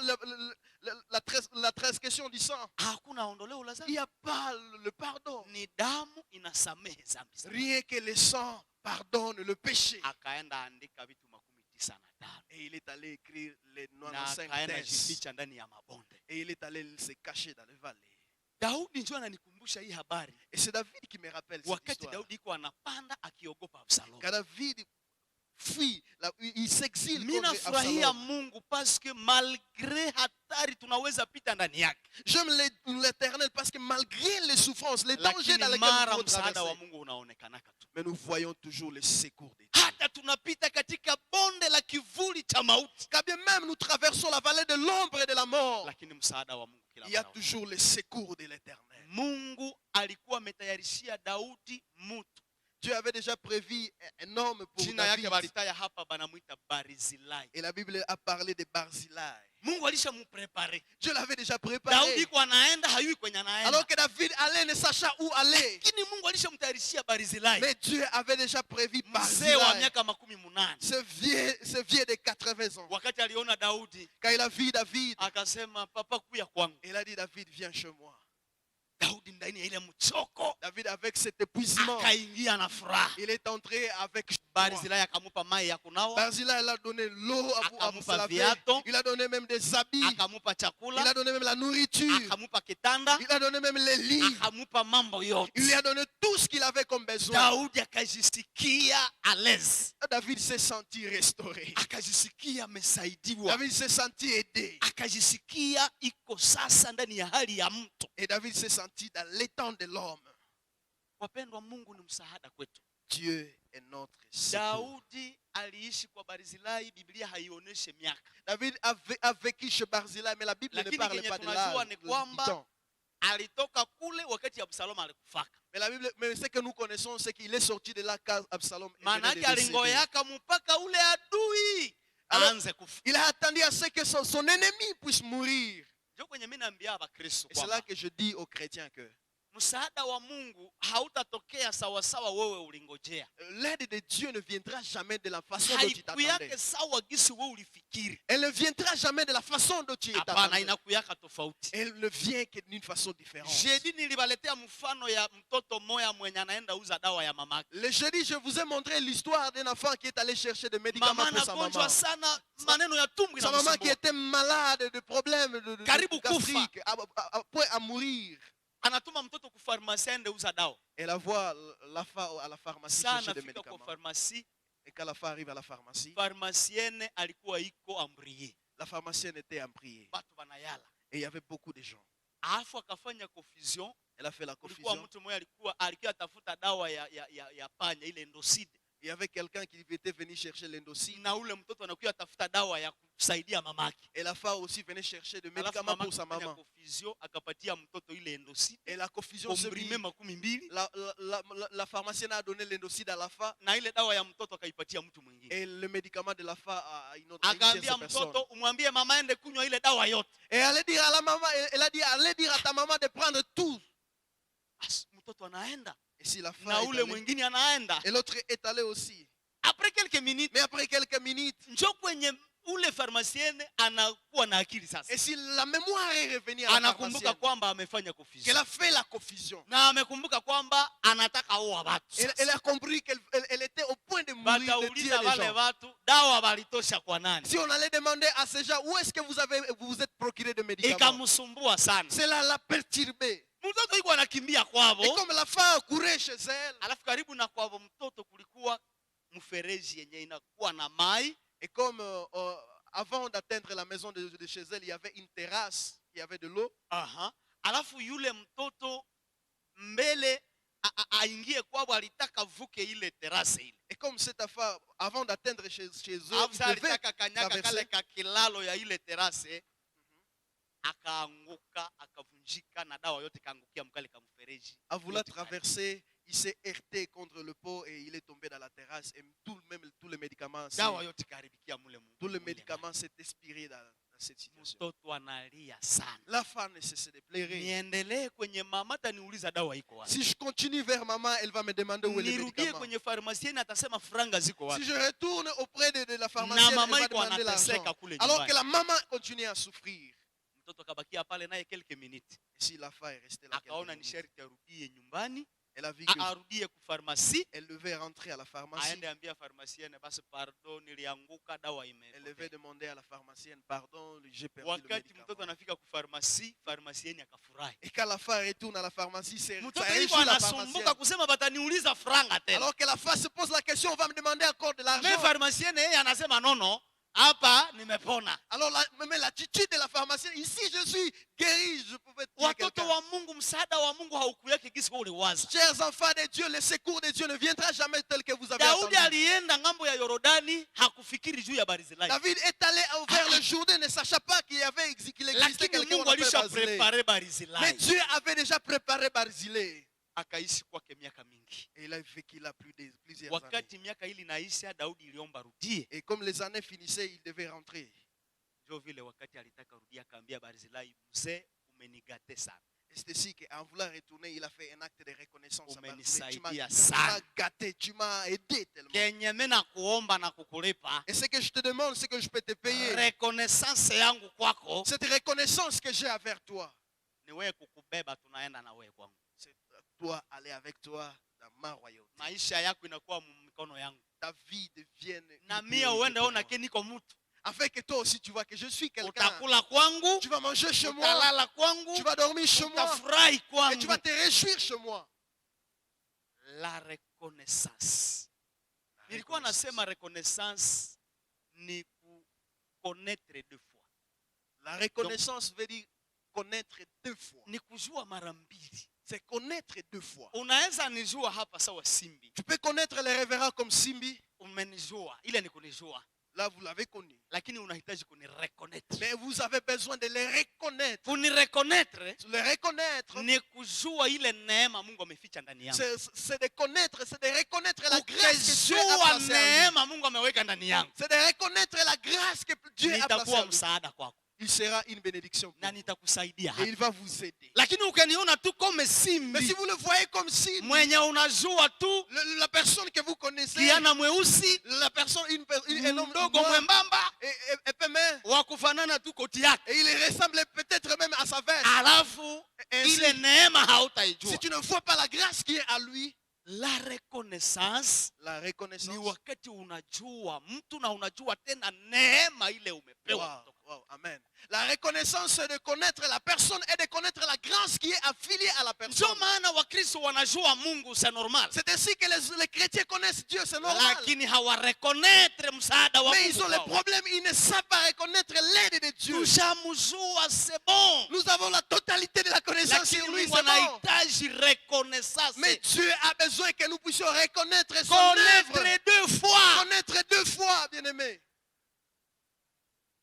Speaker 2: la transgression du sang,
Speaker 1: hakuna ondoleo la
Speaker 2: il
Speaker 1: dhambi.
Speaker 2: n'y a pas le pardon.
Speaker 1: Ni damu inasamehe dhambi.
Speaker 2: Rien que le sang pardonne le péché.
Speaker 1: Akaenda andika vitu 95.
Speaker 2: Et il est allé écrire les
Speaker 1: Na
Speaker 2: 95
Speaker 1: akaenda
Speaker 2: thèses.
Speaker 1: jificha ndani ya mabonde.
Speaker 2: Et il est allé se cacher dans les vallées.
Speaker 1: Daudi ndio ananikumbusha hii habari.
Speaker 2: Et c'est David qui me rappelle cette
Speaker 1: Wakati
Speaker 2: histoire.
Speaker 1: Daudi iko anapanda akiogopa Absalom.
Speaker 2: Quand David fuit, il s'exile
Speaker 1: Mimi
Speaker 2: contre
Speaker 1: nafurahia
Speaker 2: Absalom.
Speaker 1: Mungu parce que malgré hatari tunaweza pita ndani yake.
Speaker 2: J'aime l'Éternel parce que malgré les souffrances, les dangers
Speaker 1: Lakini
Speaker 2: dans lesquels
Speaker 1: mara
Speaker 2: nous pouvons
Speaker 1: msaada wa
Speaker 2: traverser,
Speaker 1: Mungu unaonekanaka tu.
Speaker 2: mais nous voyons toujours le secours de Dieu.
Speaker 1: Hata tunapita katika bonde la kivuli cha mauti,
Speaker 2: Quand bien même nous traversons la vallée de l'ombre et de la mort,
Speaker 1: lakini msaada wa Mungu kila
Speaker 2: il y a
Speaker 1: mara.
Speaker 2: toujours le secours de l'Éternel.
Speaker 1: Mungu alikuwa ametayarishia Daudi mtu.
Speaker 2: Dieu avait déjà prévu un homme pour
Speaker 1: Jina yake
Speaker 2: David.
Speaker 1: balitaya hapa banamuita Barzilai.
Speaker 2: Et la Bible a parlé de Barzilai.
Speaker 1: Mungu alishamprepare.
Speaker 2: Dieu l'avait déjà
Speaker 1: Daudi
Speaker 2: préparé.
Speaker 1: kwa anaenda hayui kwenye anaenda.
Speaker 2: Alors que David allait ne sachant où aller.
Speaker 1: Lakini Mungu alishamtayarishia Barzilai.
Speaker 2: Mais Dieu avait déjà prévu
Speaker 1: Mzee wa
Speaker 2: Barzilai.
Speaker 1: miaka 18.
Speaker 2: Ce vieux de 80 ans.
Speaker 1: Wakati aliona Daudi,
Speaker 2: Quand il a vu David,
Speaker 1: akasema papa kuya kwangu.
Speaker 2: il a dit David, viens chez moi.
Speaker 1: Daudi ndani ya ile mchoko
Speaker 2: David avec cet épuisement,
Speaker 1: akaingia na furaha.
Speaker 2: il est entré avec joie.
Speaker 1: Barzilai akamupa mai ya kunawa,
Speaker 2: Barzilai, il a donné l'eau à se
Speaker 1: akamupa
Speaker 2: laver.
Speaker 1: viato,
Speaker 2: Il a donné même des habits.
Speaker 1: akamupa
Speaker 2: Il a
Speaker 1: chakula,
Speaker 2: donné même la nourriture.
Speaker 1: akamupa kitanda,
Speaker 2: Il a donné même les lits.
Speaker 1: akamupa mambo yote.
Speaker 2: Il lui a donné tout ce qu'il avait comme besoin.
Speaker 1: Daudi akajisikia alezi,
Speaker 2: David s'est senti restauré.
Speaker 1: akajisikia amesaidiwa,
Speaker 2: David s'est senti aidé.
Speaker 1: akajisikia iko sasa ndani ya hali ya mtu.
Speaker 2: Et David s'est senti dans l'étang de l'homme.
Speaker 1: Wapendwa, Mungu ni msaada kwetu.
Speaker 2: Dieu est notre secours.
Speaker 1: Daudi aliishi kwa Barzilai, Biblia haionyeshi miaka.
Speaker 2: David a vécu chez Barzilai, mais la Bible ne
Speaker 1: Lakini
Speaker 2: parle
Speaker 1: kenye
Speaker 2: pas de
Speaker 1: tunajua
Speaker 2: l'âge,
Speaker 1: ni
Speaker 2: du
Speaker 1: kwamba
Speaker 2: temps.
Speaker 1: alitoka kule wakati Absalomu alikufaka.
Speaker 2: Mais la Bible, mais ce que nous connaissons, c'est qu'il est sorti de là quand Absalom est
Speaker 1: Maana
Speaker 2: venu
Speaker 1: yake
Speaker 2: de décéder.
Speaker 1: alingoyaka mpaka ule adui
Speaker 2: Alors,
Speaker 1: aanze kufa.
Speaker 2: il a attendu à ce que son ennemi puisse mourir.
Speaker 1: Ndio kwenye mimi naambia Bakristo
Speaker 2: Et c'est là que je dis aux chrétiens que
Speaker 1: msaada wa Mungu hautatokea sawa sawa wewe ulingojea.
Speaker 2: l'aide de Dieu ne viendra jamais de la façon dont tu t'attendais.
Speaker 1: Haikuyake sawa gisi wewe ulifikiri.
Speaker 2: Elle ne viendra jamais de la façon dont tu
Speaker 1: Hapana,
Speaker 2: t'attendais.
Speaker 1: inakuyaka tofauti.
Speaker 2: Elle ne vient que d'une façon différente.
Speaker 1: Jeudi nilibaletea mfano ya mtoto moya mwenye anaenda uza dawa ya mamake.
Speaker 2: Le jeudi, je vous ai montré l'histoire d'un enfant qui est allé chercher des médicaments
Speaker 1: Mama
Speaker 2: pour sa maman.
Speaker 1: anagonjwa sana, maneno ya tumbo
Speaker 2: Sa maman qui
Speaker 1: inamsumbua.
Speaker 2: était malade de problèmes de
Speaker 1: Karibu
Speaker 2: gastrique, à point à mourir.
Speaker 1: Anatuma mtoto ku pharmacie aende uza dawa.
Speaker 2: Et la voit à la pharmacie
Speaker 1: Sana
Speaker 2: chercher des
Speaker 1: fika kwa
Speaker 2: médicaments.
Speaker 1: pharmacie,
Speaker 2: Et quand la femme arrive à la pharmacie,
Speaker 1: pharmacienne alikuwa iko ambriye.
Speaker 2: la pharmacienne était en prière.
Speaker 1: Watu banayala.
Speaker 2: Et il y avait beaucoup de gens.
Speaker 1: Alafu akafanya confusion.
Speaker 2: Elle a fait la
Speaker 1: Kulikuwa
Speaker 2: confusion.
Speaker 1: mtu mmoja alikuwa atafuta dawa ya panya ile endoside.
Speaker 2: Il y avait quelqu'un qui était venu chercher l'endocine.
Speaker 1: Na ule mtoto anakuwa atafuta dawa ya kusaidia mamake.
Speaker 2: Et la femme aussi venait chercher des
Speaker 1: Alafu
Speaker 2: médicaments
Speaker 1: mamake
Speaker 2: pour sa
Speaker 1: akafanya
Speaker 2: maman.
Speaker 1: confusion akapatia mtoto ile endoside.
Speaker 2: Et la confusion se
Speaker 1: Kombrime
Speaker 2: mit.
Speaker 1: 12
Speaker 2: La pharmacienne a donné l'endocide à la femme.
Speaker 1: na ile dawa ya mtoto akaipatia mtu mwingine.
Speaker 2: Et le médicament de la femme à une autre
Speaker 1: Akaambia
Speaker 2: personne.
Speaker 1: mtoto umwambie mama aende kunywa ile dawa yote.
Speaker 2: Et elle allait dire à la maman, elle a dit, allez dire à ta maman de prendre tout.
Speaker 1: Mtoto anaenda
Speaker 2: Et si la femme
Speaker 1: na
Speaker 2: est
Speaker 1: ule
Speaker 2: allée,
Speaker 1: mwingine anaenda.
Speaker 2: et l'autre est allé aussi.
Speaker 1: Après quelques minutes
Speaker 2: Mais après quelques minutes,
Speaker 1: njoo kwenye ule pharmacienne anakuwa na akili sasa.
Speaker 2: et si la mémoire est revenue à la
Speaker 1: Anakumbuka
Speaker 2: pharmacienne,
Speaker 1: kwamba amefanya confusion.
Speaker 2: qu'elle a fait la confusion.
Speaker 1: Na amekumbuka kwamba anataka oa watu.
Speaker 2: Elle a compris qu'elle elle était au point de mourir, de tuer
Speaker 1: Batauliza
Speaker 2: les
Speaker 1: wale
Speaker 2: gens.
Speaker 1: watu dawa balitosha kwa nani?
Speaker 2: Si on allait demander à ces gens, où est-ce que vous vous êtes procuré de médicaments?
Speaker 1: Ikamsumbua sana.
Speaker 2: Cela l'a perturbé.
Speaker 1: Mtoto yuko anakimbia kwavo.
Speaker 2: Et comme la femme courait chez elle,
Speaker 1: Alafu karibu na kwavo mtoto kulikuwa mfereji yenye inakuwa na mai.
Speaker 2: et comme avant d'atteindre la maison de chez elle, il y avait une terrasse, il y avait de l'eau.
Speaker 1: Aha. Alafu yule mtoto mbele aingie kwavo alitaka vuke ile terase ile.
Speaker 2: Et comme cette femme, avant d'atteindre chez eux,
Speaker 1: Alafu
Speaker 2: il
Speaker 1: sasa
Speaker 2: devait
Speaker 1: alitaka kanyaka kale
Speaker 2: traverser.
Speaker 1: kakilalo ya ile terase. Akaanguka akavunjika na dawa yote kaangukia mkale ka mfereji.
Speaker 2: A vouloir traverser, il s'est heurté contre le pot et il est tombé dans la terrasse. Et tous les médicaments,
Speaker 1: Dawa yote karibikia mule mu.
Speaker 2: tous les médicaments s'est expiré dans cette situation.
Speaker 1: Mtoto analia sana.
Speaker 2: La femme ne cessait de pleurer.
Speaker 1: Niendelee kwenye mama ataniuliza dawa iko wapi.
Speaker 2: Si je continue vers maman, elle va me demander où est le
Speaker 1: Nirudie
Speaker 2: médicament.
Speaker 1: kwenye pharmacienne atasema franga ziko
Speaker 2: Si
Speaker 1: wapi.
Speaker 2: je retourne auprès de la
Speaker 1: Na
Speaker 2: pharmacienne, elle
Speaker 1: mama
Speaker 2: va
Speaker 1: iko
Speaker 2: demander l'argent.
Speaker 1: anateseka kule
Speaker 2: Alors
Speaker 1: nyumbani.
Speaker 2: que la maman continue à souffrir.
Speaker 1: Mtoto kabakia pale naye quelques minutes.
Speaker 2: Et si la femme est restée là,
Speaker 1: Akaona ni
Speaker 2: quelques minutes,
Speaker 1: sharti arudie nyumbani,
Speaker 2: elle a vu que
Speaker 1: arudie ku pharmacie,
Speaker 2: elle devait rentrer à la pharmacie.
Speaker 1: aende ambia pharmacienne basi pardon nilianguka dawa
Speaker 2: Elle devait
Speaker 1: imepotea.
Speaker 2: demander à la pharmacienne, pardon, j'ai perdu le
Speaker 1: Wakati
Speaker 2: médicament.
Speaker 1: mtoto anafika ku pharmacie, pharmacienne akafurahi.
Speaker 2: Et quand la femme retourne à la pharmacie, ça
Speaker 1: Mtoto
Speaker 2: réjouit
Speaker 1: yuko
Speaker 2: la
Speaker 1: anasumbuka
Speaker 2: pharmacienne.
Speaker 1: kusema bataniuliza franga tena.
Speaker 2: Alors que la femme se pose la question, on va me demander encore de
Speaker 1: Mais
Speaker 2: l'argent.
Speaker 1: pharmacienne yeye anasema nono, hapa nimepona.
Speaker 2: Alors, même l'attitude de la pharmacienne, ici je suis guéri, je pouvais dire
Speaker 1: Watoto
Speaker 2: quelqu'un.
Speaker 1: wa Mungu, msaada wa Mungu haukuyaki gisi wewe uliwaza.
Speaker 2: Chers enfants de Dieu, le secours de Dieu ne viendra jamais tel que vous avez
Speaker 1: Daudi
Speaker 2: attendu.
Speaker 1: alienda ngambo ya Yorodani, hakufikiri juu ya Barzilai.
Speaker 2: David est allé vers le Jourdain, ne sachant pas qu'il existait
Speaker 1: Lakini
Speaker 2: quelqu'un
Speaker 1: Mungu
Speaker 2: qu'on appelle
Speaker 1: alisha
Speaker 2: Barzillai.
Speaker 1: prepare Barzilai.
Speaker 2: Mais Dieu avait déjà préparé Barzillai.
Speaker 1: Akaishi kwake miaka mingi.
Speaker 2: Et il a vécu là plusieurs années.
Speaker 1: Wakati miaka ili naisha, Daudi iliomba rudie.
Speaker 2: Et comme les années finissaient, il devait rentrer.
Speaker 1: Ndio vile wakati alitaka rudia akaambia Barzilai, mzee umenigate sana.
Speaker 2: Et c'est ainsi qu'en voulant retourner, il a fait un acte de reconnaissance à Barzillai. Tu
Speaker 1: Umenisaidia
Speaker 2: m'as
Speaker 1: sana.
Speaker 2: gâté, tu m'as aidé tellement.
Speaker 1: Kenye mena kuomba na kukulipa.
Speaker 2: Et ce que je te demande, c'est que je peux te payer.
Speaker 1: Reconnaissance yangu kwako
Speaker 2: Cette reconnaissance que j'ai envers toi,
Speaker 1: ni wewe kukubeba tunaenda na wewe kwangu.
Speaker 2: c'est toi aller avec toi dans ma royauté.
Speaker 1: Maisha yako inakuwa mikono yangu.
Speaker 2: Ta vie devienne
Speaker 1: Na
Speaker 2: une
Speaker 1: mia
Speaker 2: priorité
Speaker 1: uende
Speaker 2: pour
Speaker 1: ona
Speaker 2: moi.
Speaker 1: ke niko mtu.
Speaker 2: Afin que toi aussi tu vois que je suis quelqu'un.
Speaker 1: Utakula kwangu,
Speaker 2: Tu vas manger chez moi,
Speaker 1: utalala kwangu,
Speaker 2: tu vas dormir chez moi,
Speaker 1: utafurahi
Speaker 2: et tu
Speaker 1: kwangu.
Speaker 2: vas te réjouir chez moi.
Speaker 1: La reconnaissance. Nilikuwa nasema reconnaissance ni kuconnaitre deux fois.
Speaker 2: La reconnaissance veut dire connaître deux fois.
Speaker 1: Ni kujua mara mbili.
Speaker 2: C'est connaître deux fois.
Speaker 1: Unaweza nijua hapa sawa Simbi.
Speaker 2: Tu peux connaître les révérends comme Simbi.
Speaker 1: Umenijua, ile ni kunijua.
Speaker 2: Là, vous l'avez connu.
Speaker 1: Lakini unahitaji kunireconnaître.
Speaker 2: Mais vous avez besoin de les reconnaître.
Speaker 1: Kunireconnaître
Speaker 2: Les reconnaître,
Speaker 1: ni kujua ile neema Mungu ameficha ndani yangu.
Speaker 2: c'est de connaître, c'est de reconnaître la grâce que Dieu a
Speaker 1: Ukijua
Speaker 2: placée en lui.
Speaker 1: neema Mungu ameweka ndani yangu,
Speaker 2: C'est de reconnaître la grâce que Dieu a placée en
Speaker 1: nitakuwa
Speaker 2: lui.
Speaker 1: msaada kwako
Speaker 2: Il sera une bénédiction pour
Speaker 1: na
Speaker 2: vous.
Speaker 1: nitakusaidia
Speaker 2: Et
Speaker 1: hata.
Speaker 2: il va vous aider.
Speaker 1: Lakini ukaniona tu comme
Speaker 2: Mais
Speaker 1: Simbi
Speaker 2: si vous le voyez comme si
Speaker 1: mwenye unajua tu
Speaker 2: la personne que vous connaissez,
Speaker 1: kiana mweusi
Speaker 2: la personne, un homme
Speaker 1: mdogo
Speaker 2: noir,
Speaker 1: mwembamba
Speaker 2: et peut même,
Speaker 1: wa kufanana tu koti yake,
Speaker 2: et il ressemble peut-être même à sa veste.
Speaker 1: alafu
Speaker 2: Ainsi,
Speaker 1: ile neema hautaijua.
Speaker 2: si tu ne vois pas la grâce qui est à lui,
Speaker 1: La reconnaissance
Speaker 2: la
Speaker 1: ni
Speaker 2: reconnaissance.
Speaker 1: wakati unajua mtu na unajua tena neema ile umepewa
Speaker 2: Wow,
Speaker 1: kutoka.
Speaker 2: wow, amen. La reconnaissance, c'est de connaître la personne et de connaître la grâce qui est affiliée à la personne.
Speaker 1: Ndio maana Wakristo wanajua Mungu, c'est normal,
Speaker 2: C'est ainsi que les chrétiens connaissent Dieu, c'est normal.
Speaker 1: lakini hawareconnaître msaada wa
Speaker 2: Mais ils ont
Speaker 1: Mungu
Speaker 2: le
Speaker 1: kwao.
Speaker 2: problème, ils ne savent pas reconnaître l'aide de Dieu.
Speaker 1: Tushamjua, c'est bon,
Speaker 2: Nous avons la totalité de la connaissance sur
Speaker 1: lakini
Speaker 2: lui,
Speaker 1: Mungu
Speaker 2: c'est bon.
Speaker 1: anahitaji reconnaissance.
Speaker 2: Mais Dieu a besoin que nous puissions reconnaître son œuvre.
Speaker 1: Connaître deux fois.
Speaker 2: Connaître deux fois, bien-aimé.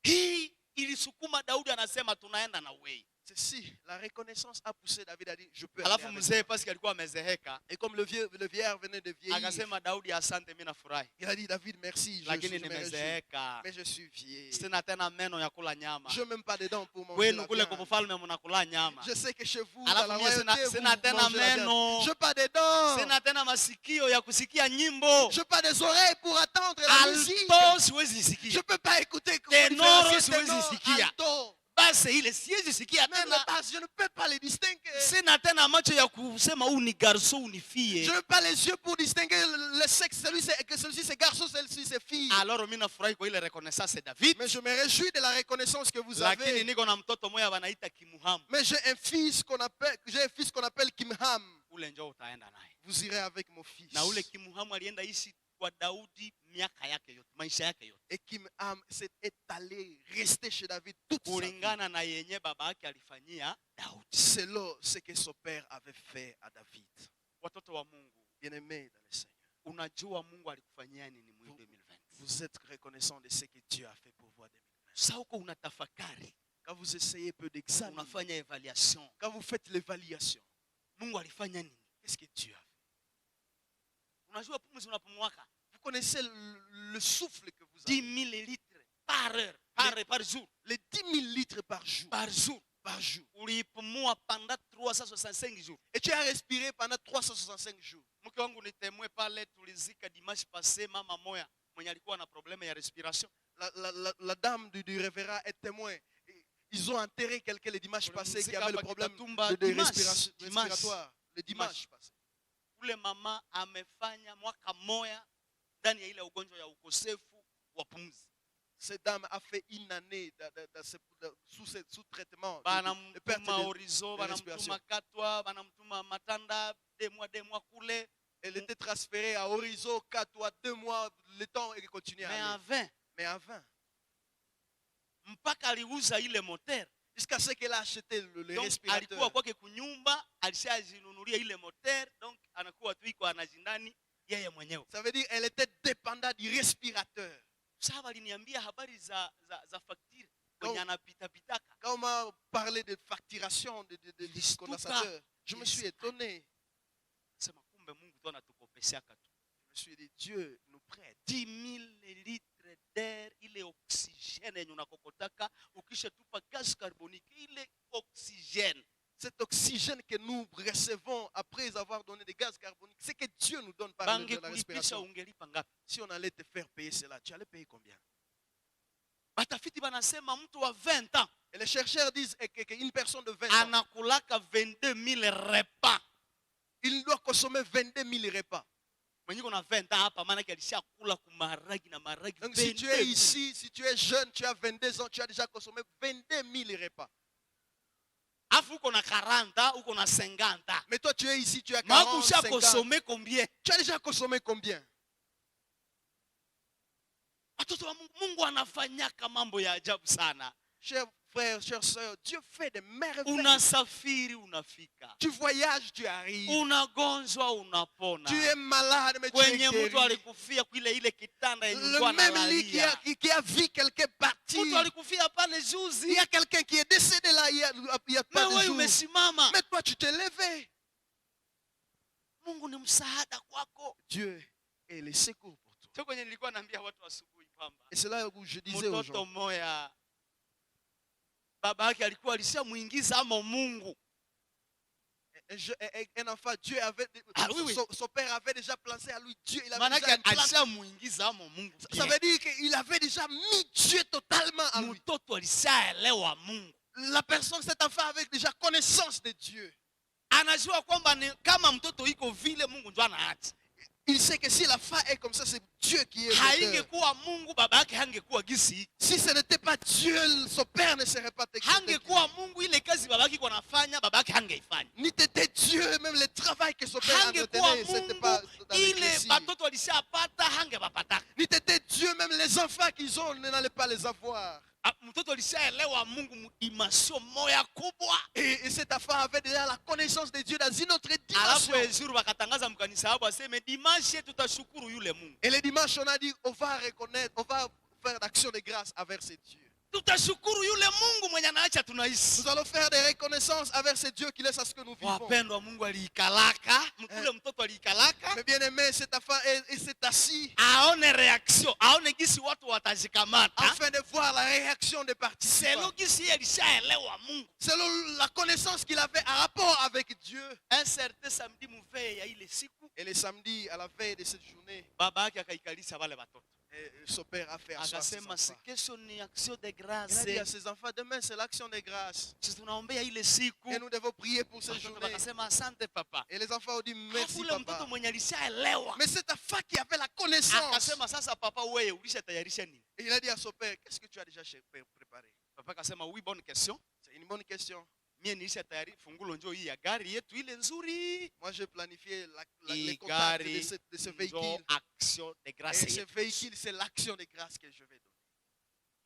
Speaker 1: Hii ilisukuma Daudi anasema tunaenda na wewe.
Speaker 2: C'est si la reconnaissance a poussé David à dire je peux aller
Speaker 1: Alafu
Speaker 2: avec
Speaker 1: mzee
Speaker 2: toi.
Speaker 1: parce que alikuwa amezeheka,
Speaker 2: Et comme le vieillard venait de vieillir,
Speaker 1: akasema Daudi, asante, mimi nafurahi,
Speaker 2: il a dit David merci,
Speaker 1: lakini
Speaker 2: je me réjouis.
Speaker 1: nimezeeka,
Speaker 2: Mais je suis vieille.
Speaker 1: sina tena meno ya kula nyama.
Speaker 2: Je n'ai même pas de dents pour manger
Speaker 1: Kwenu
Speaker 2: la
Speaker 1: kule
Speaker 2: viande.
Speaker 1: kwa mfalme mnakula nyama.
Speaker 2: Je sais que chez vous, dans
Speaker 1: Alafu
Speaker 2: la
Speaker 1: mie
Speaker 2: royauté, vous
Speaker 1: sina tena
Speaker 2: mangez la viande.
Speaker 1: meno.
Speaker 2: Je n'ai pas de dents.
Speaker 1: Sina tena masikio ya kusikia nyimbo.
Speaker 2: Je n'ai pas des oreilles pour attendre la musique.
Speaker 1: Alto siwezi
Speaker 2: Je
Speaker 1: sikia.
Speaker 2: ne peux pas écouter
Speaker 1: Tenoro
Speaker 2: différencier
Speaker 1: siwezi
Speaker 2: ténor,
Speaker 1: sikia.
Speaker 2: alto.
Speaker 1: Basi ile siwezi sikia
Speaker 2: Même
Speaker 1: tena.
Speaker 2: la basse, je ne peux pas les distinguer.
Speaker 1: Sina tena macho ya kusema huu ni garso
Speaker 2: Je
Speaker 1: unifie.
Speaker 2: n'ai pas les yeux pour distinguer le sexe. Celui-ci c'est garçon, celui-ci c'est fille.
Speaker 1: Alors mimi nafurahi kwa ile reconnaissance ya David.
Speaker 2: Mais je me réjouis de la reconnaissance que vous
Speaker 1: Lakini
Speaker 2: avez.
Speaker 1: niko na mtoto moya wanaita Kimuhamu.
Speaker 2: Mais j'ai un fils qu'on appelle Kimham.
Speaker 1: Ule njoo utaenda naye.
Speaker 2: Vous irez avec mon fils.
Speaker 1: Na ule Kimuhamu alienda ishi kwa Daudi miaka yake yote, maisha yake yote.
Speaker 2: Et Kimham s'est étalé, resté chez David toute sa vie.
Speaker 1: Kulingana na yenye baba yake alifanyia Daudi.
Speaker 2: Selon ce que son père avait fait à David.
Speaker 1: Watoto wa Mungu,
Speaker 2: Bien-aimé dans le Seigneur,
Speaker 1: unajua Mungu alikufanyia nini mu 2020?
Speaker 2: vous êtes reconnaissant de ce que Dieu a fait pour vous en 2020.
Speaker 1: Sasa uko unatafakari,
Speaker 2: Quand vous essayez peu d'examiner,
Speaker 1: unafanya evaluation.
Speaker 2: quand vous faites l'évaluation,
Speaker 1: Mungu alifanya nini?
Speaker 2: qu'est-ce que Dieu a fait?
Speaker 1: Unajua pumzi unapumwaka
Speaker 2: Vous connaissez le souffle que vous
Speaker 1: 10
Speaker 2: avez.
Speaker 1: 000 litres par heure, par jour,
Speaker 2: Les 10 000 litres par jour.
Speaker 1: par jour.
Speaker 2: Par jour.
Speaker 1: Uliipumua pendant 365 jours.
Speaker 2: Et tu as respiré pendant 365 jours.
Speaker 1: Mke wangu ni temwe pale, tulizika dimanche passé mama moya mwenye alikuwa na problème ya respiration.
Speaker 2: La dame du révérend est témoin. Ils ont enterré quelqu'un le dimanche passé qui avait le problème de respiration respiratoire. Le dimanche passé.
Speaker 1: Ule mama amefanya mwaka moya ndani ya ile ugonjwa ya ukosefu wa pumzi.
Speaker 2: Cette dame a fait une année sous traitement. De perte
Speaker 1: Banamtuma
Speaker 2: de
Speaker 1: Orizo,
Speaker 2: respiration.
Speaker 1: banamtuma Katwa, banamtuma Matanda, des mois kule.
Speaker 2: Elle était transférée à Horizon 4 ou 2 mois. Le temps est continué
Speaker 1: Mais
Speaker 2: à
Speaker 1: en
Speaker 2: aller.
Speaker 1: vain.
Speaker 2: Mais en vain.
Speaker 1: mpaka aliuza ile moteur.
Speaker 2: Jusqu'à ce qu'elle a acheté le
Speaker 1: Donc
Speaker 2: respirateur.
Speaker 1: alikuwa kwake kunyumba, alishajinunulia ile moteur, donc anakuwa tu iko anajindani yeye mwenyewe.
Speaker 2: Ça veut dire elle était dépendante du respirateur.
Speaker 1: Sasa aliniambia habari za facture
Speaker 2: Quand-
Speaker 1: kwenye anapita pitaka.
Speaker 2: Quand on m'a parlé de facturation de
Speaker 1: Listuka.
Speaker 2: condensateur, je me suis étonné.
Speaker 1: Sema kumbe Mungu tu anatukopeshaka tu.
Speaker 2: Je me suis dit, Dieu nous prête
Speaker 1: 10 000 litres d'air, ile oxygène yenye unakokotaka ukisha tupa gaz carbonique, ile oxygène.
Speaker 2: cet oxygène que nous recevons après avoir donné des gaz carboniques, c'est que Dieu nous donne par
Speaker 1: Bange
Speaker 2: la
Speaker 1: kulipisha
Speaker 2: respiration.
Speaker 1: ungelipa ngapi?
Speaker 2: Si on allait te faire payer cela, tu allais payer combien?
Speaker 1: Batafiti banasema mtu wa 20 ans
Speaker 2: Et les chercheurs disent qu'une personne de 20 ans,
Speaker 1: anakulaka 22 000 repas.
Speaker 2: il doit consommer 22 000 repas.
Speaker 1: Mwenye kuna 20 ans hapa maana alishakula kumaragi na maragi.
Speaker 2: Donc si tu es ici, si tu es jeune, tu as 22 ans, tu as déjà consommé 22 000 repas.
Speaker 1: Afu uko na 40, uko na 50.
Speaker 2: Mais toi, tu es ici, tu as 40,
Speaker 1: Makusha
Speaker 2: 50.
Speaker 1: consommé combien?
Speaker 2: Tu as déjà consommé combien?
Speaker 1: Watoto wa Mungu anafanyaka mambo ya ajabu sana.
Speaker 2: Chers frères, chères sœurs, Dieu fait des merveilles.
Speaker 1: Unasafiri unafika.
Speaker 2: Tu voyages, tu arrives.
Speaker 1: Unagonjwa unapona.
Speaker 2: Tu es malade, mais tu es
Speaker 1: Kwenye mtu
Speaker 2: guéri.
Speaker 1: alikufia kwa ile kitanda yenye
Speaker 2: Le
Speaker 1: ulikuwa
Speaker 2: même lit
Speaker 1: unalalia.
Speaker 2: qui a vu quelqu'un partir.
Speaker 1: Mtu alikufia pale
Speaker 2: Il
Speaker 1: juzi.
Speaker 2: y a quelqu'un qui est décédé là il y a pas
Speaker 1: Na
Speaker 2: de
Speaker 1: wewe
Speaker 2: jours.
Speaker 1: umesimama.
Speaker 2: Mais toi, tu t'es levé.
Speaker 1: Mungu ni msaada kwako.
Speaker 2: Dieu est le secours pour toi.
Speaker 1: Sio kwenye nilikuwa naambia watu asubuhi kwamba
Speaker 2: Et c'est là où je disais aux
Speaker 1: mtoto
Speaker 2: gens,
Speaker 1: moya baba yake alikuwa alishamuingiza amo Mungu.
Speaker 2: un enfant, Dieu avait,
Speaker 1: Ah, oui, oui.
Speaker 2: Son père avait déjà placé à lui Dieu. Il avait
Speaker 1: Maana
Speaker 2: déjà un plan.
Speaker 1: alishamuingiza amo Mungu.
Speaker 2: Ça veut dire qu'il avait déjà mis Dieu totalement à lui.
Speaker 1: Mtoto alishaelewa Mungu.
Speaker 2: La personne, cet enfant avait déjà connaissance de Dieu.
Speaker 1: Anajua kwamba kama mtoto iko vile Mungu ndio anaacha.
Speaker 2: Il sait que si la femme est comme ça, c'est Dieu qui est le
Speaker 1: Haingekuwa Mungu baba yake hangekuwa gisi.
Speaker 2: Si ce n'était pas Dieu, son père ne serait pas technique.
Speaker 1: Hangekuwa Mungu ile kazi baba yake iko nafanya baba yake hangeifanya.
Speaker 2: Ni t'était Dieu, même le travail que son père
Speaker 1: Hangekuwa
Speaker 2: entretenait, c'était pas
Speaker 1: Mungu
Speaker 2: dans
Speaker 1: ile
Speaker 2: l'église.
Speaker 1: batoto alishapata hangebapata.
Speaker 2: Ni t'était Dieu, même les enfants qu'ils ont, ne n'allaient pas les avoir.
Speaker 1: Mtoto alishaelewa Mungu dimension moya kubwa.
Speaker 2: Et cet enfant avait déjà la connaissance de Dieu dans une autre
Speaker 1: Alafu
Speaker 2: dimension.
Speaker 1: ezuru bakatangaza mkanisa hapo aseme dimanche tutashukuru yule Mungu.
Speaker 2: Et le dimanche, on a dit, on va reconnaître, on va faire d'action de grâce envers ce Dieu.
Speaker 1: Tutashukuru yule Mungu mwenye anaacha tunaishi.
Speaker 2: Nous allons faire des reconnaissances envers ce Dieu qui laisse à ce que nous vivons.
Speaker 1: Wapendwa, Mungu aliikalaka, mkule mtoto aliikalaka.
Speaker 2: Mais bien aimé, cet enfant s'est assis
Speaker 1: Aone reaction, aone gisi watu watajikamata.
Speaker 2: afin de voir la réaction des participants.
Speaker 1: Selo gisi alishaelewa Mungu.
Speaker 2: Selon la connaissance qu'il avait en rapport avec Dieu.
Speaker 1: Un certain samedi muvee ya ile siku,
Speaker 2: Et le samedi, à la veille de cette journée,
Speaker 1: baba yake akaikalisha wale watoto.
Speaker 2: son père a fait asseoir ses
Speaker 1: Akasema
Speaker 2: enfants.
Speaker 1: kesho ni action de
Speaker 2: Il a dit à
Speaker 1: grâce.
Speaker 2: ses enfants, demain c'est l'action de grâce.
Speaker 1: Sisi tunaombea ile siku.
Speaker 2: Et nous devons prier pour cette
Speaker 1: Watoto
Speaker 2: journée.
Speaker 1: wakasema asante papa.
Speaker 2: Et les enfants ont dit merci
Speaker 1: Ule mtoto
Speaker 2: papa.
Speaker 1: mwenye alishaelewa.
Speaker 2: Mais cet enfant qui avait la connaissance.
Speaker 1: Akasema sasa papa wewe ulishatayarisha nini?
Speaker 2: Et il a dit à son père, qu'est-ce que tu as déjà préparé?
Speaker 1: Papa akasema oui, bonne question.
Speaker 2: C'est une bonne question.
Speaker 1: Mie nilisha tayari fungulo njoo hii ya gari yetu ile nzuri.
Speaker 2: Moi j'ai planifié les
Speaker 1: Hii
Speaker 2: contacts
Speaker 1: gari
Speaker 2: de ce
Speaker 1: njoo
Speaker 2: véhicule.
Speaker 1: action de
Speaker 2: Et
Speaker 1: grâce
Speaker 2: ce
Speaker 1: yetu.
Speaker 2: véhicule, c'est l'action de grâce que je vais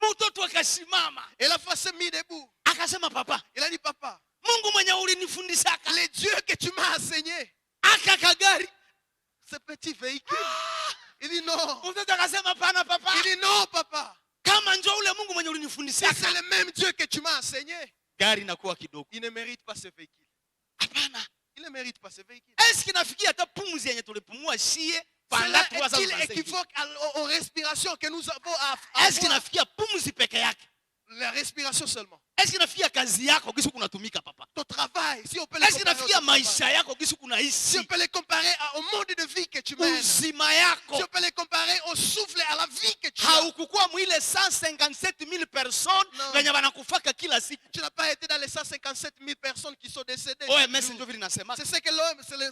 Speaker 2: donner.
Speaker 1: Mtoto akasimama.
Speaker 2: Et l'enfant s'est mis debout.
Speaker 1: Akasema papa,
Speaker 2: Il a dit, papa,
Speaker 1: Mungu mwenye ulinifundishaka.
Speaker 2: les dieux que tu m'as enseigné,
Speaker 1: Aka kagari.
Speaker 2: ce petit véhicule. Il dit non.
Speaker 1: Mtoto akasema pana papa.
Speaker 2: Il dit non, papa.
Speaker 1: Kama njoo ule Mungu mwenye
Speaker 2: Si
Speaker 1: ulinifundishaka.
Speaker 2: c'est le même Dieu que tu m'as enseigné,
Speaker 1: Gari inakuwa kidogo.
Speaker 2: il ne mérite pas ce véhicule.
Speaker 1: Hapana.
Speaker 2: Il ne mérite pas ce véhicule.
Speaker 1: Est-ce qu'il nafikia hata pumzi yenye tulipumua shie pendant
Speaker 2: Cela
Speaker 1: 3 ans?
Speaker 2: est-il équivoque aux respirations que nous avons à
Speaker 1: Est-ce qu'il
Speaker 2: avoir?
Speaker 1: nafikia pumzi peke yake?
Speaker 2: La respiration seulement.
Speaker 1: Est-ce qu'il nafikia kazi yako kisi kunatumika papa?
Speaker 2: Ton travail, si on peut le
Speaker 1: Est-ce qu'il
Speaker 2: comparer,
Speaker 1: nafikia
Speaker 2: au travail.
Speaker 1: maisha yako kisi
Speaker 2: Si
Speaker 1: kunaishi?
Speaker 2: on peut les comparer au monde de vie que tu mènes, si
Speaker 1: Uzima yako
Speaker 2: on peut les comparer au souffle, à la vie que tu as,
Speaker 1: haukukuwa mwile 157 000 personnes
Speaker 2: Non.
Speaker 1: wenye wanakufaka kila siku.
Speaker 2: tu n'as pas été dans les 157 000 personnes qui sont décédées. chaque
Speaker 1: OMS
Speaker 2: jour.
Speaker 1: ndio vile nasema.
Speaker 2: C'est ce que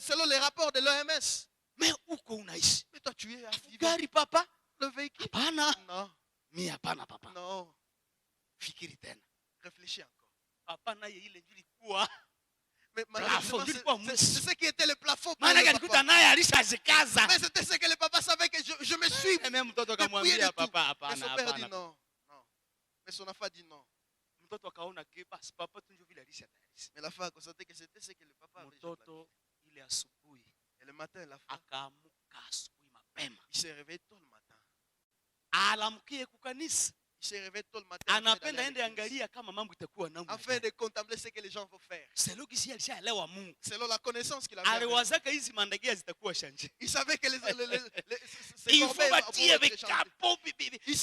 Speaker 2: selon les rapports de l'OMS.
Speaker 1: Mais uko unaishi?
Speaker 2: Mais toi, tu es à vivre.
Speaker 1: Gari papa?
Speaker 2: Le véhicule.
Speaker 1: Hapana.
Speaker 2: Non,
Speaker 1: Mimi hapana papa.
Speaker 2: non.
Speaker 1: Fikiri tena.
Speaker 2: Réfléchis encore.
Speaker 1: Papa naye ile ndio ilikuwa.
Speaker 2: Mais
Speaker 1: Plafond,
Speaker 2: malheureusement,
Speaker 1: dis-le pas,
Speaker 2: c'est ce qui était le plafond pour
Speaker 1: Maana
Speaker 2: le
Speaker 1: alikuta
Speaker 2: papa.
Speaker 1: naye alishazikaza.
Speaker 2: Mais c'était ce que le papa savait que je me suis.
Speaker 1: Mimi mtoto
Speaker 2: dépouillé de
Speaker 1: kamwambia
Speaker 2: tout.
Speaker 1: papa
Speaker 2: Et
Speaker 1: hapana
Speaker 2: son père dit
Speaker 1: hapana.
Speaker 2: non, non. Mais son enfant dit non.
Speaker 1: Mtoto akaona ke basi papa tu ndio vile alishatayarisha.
Speaker 2: Mais la femme a constaté que c'était ce que le papa avait déjà planifié.
Speaker 1: Mtoto ile asubuhi
Speaker 2: Et le matin, la femme,
Speaker 1: akaamuka asubuhi mapema.
Speaker 2: il s'est réveillé tôt le matin.
Speaker 1: Alamkie kukanisa.
Speaker 2: Il s'est réveillé tôt le matin.
Speaker 1: Anapenda ende angalia kama mambo itakuwa namna.
Speaker 2: Afin de contempler ce que les gens vont faire.
Speaker 1: Selon kisi alishaelewa Mungu.
Speaker 2: Selon la connaissance qu'il avait.
Speaker 1: Aliwazaka hizi mandege zitakuwa shanje.
Speaker 2: Il savait que
Speaker 1: Il faut bâtir avec capo bibi. Il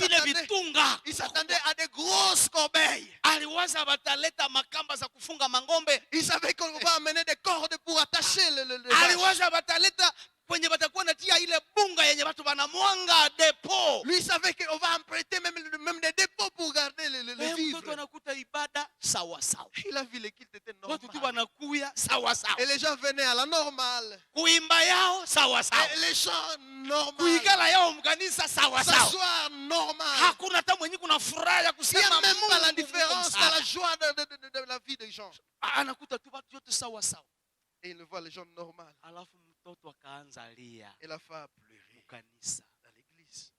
Speaker 2: s'attendait à des grosses corbeilles.
Speaker 1: Aliwaza bataleta makamba za kufunga mangombe.
Speaker 2: Il savait qu'on va amener des cordes pour attacher le
Speaker 1: aliwaza bataleta kwenye batakuwa natia ile bunga yenye watu wanamwanga depo.
Speaker 2: Lui savait qu'on va emprunter même des dépôts pour garder les vivres.
Speaker 1: Mtoto anakuta ibada sawa sawa.
Speaker 2: Il a vu les cultes étaient normaux.
Speaker 1: Watu tu wanakuya sawa sawa.
Speaker 2: Et les gens venaient à la normale.
Speaker 1: Kuimba yao sawa sawa.
Speaker 2: Et les chants normaux.
Speaker 1: Kuikala yao mkanisa sawa sawa.
Speaker 2: S'asseoir normal.
Speaker 1: Hakuna hata mwenye kuna furaha ya kusema.
Speaker 2: Il n'y a même pas la différence dans la joie de la vie des gens.
Speaker 1: Anakuta tu watu yote sawa sawa.
Speaker 2: Et il voit les gens normaux.
Speaker 1: Alafu mtoto akaanza lia.
Speaker 2: Et la femme a pleuré
Speaker 1: Kanisa
Speaker 2: dans l'église.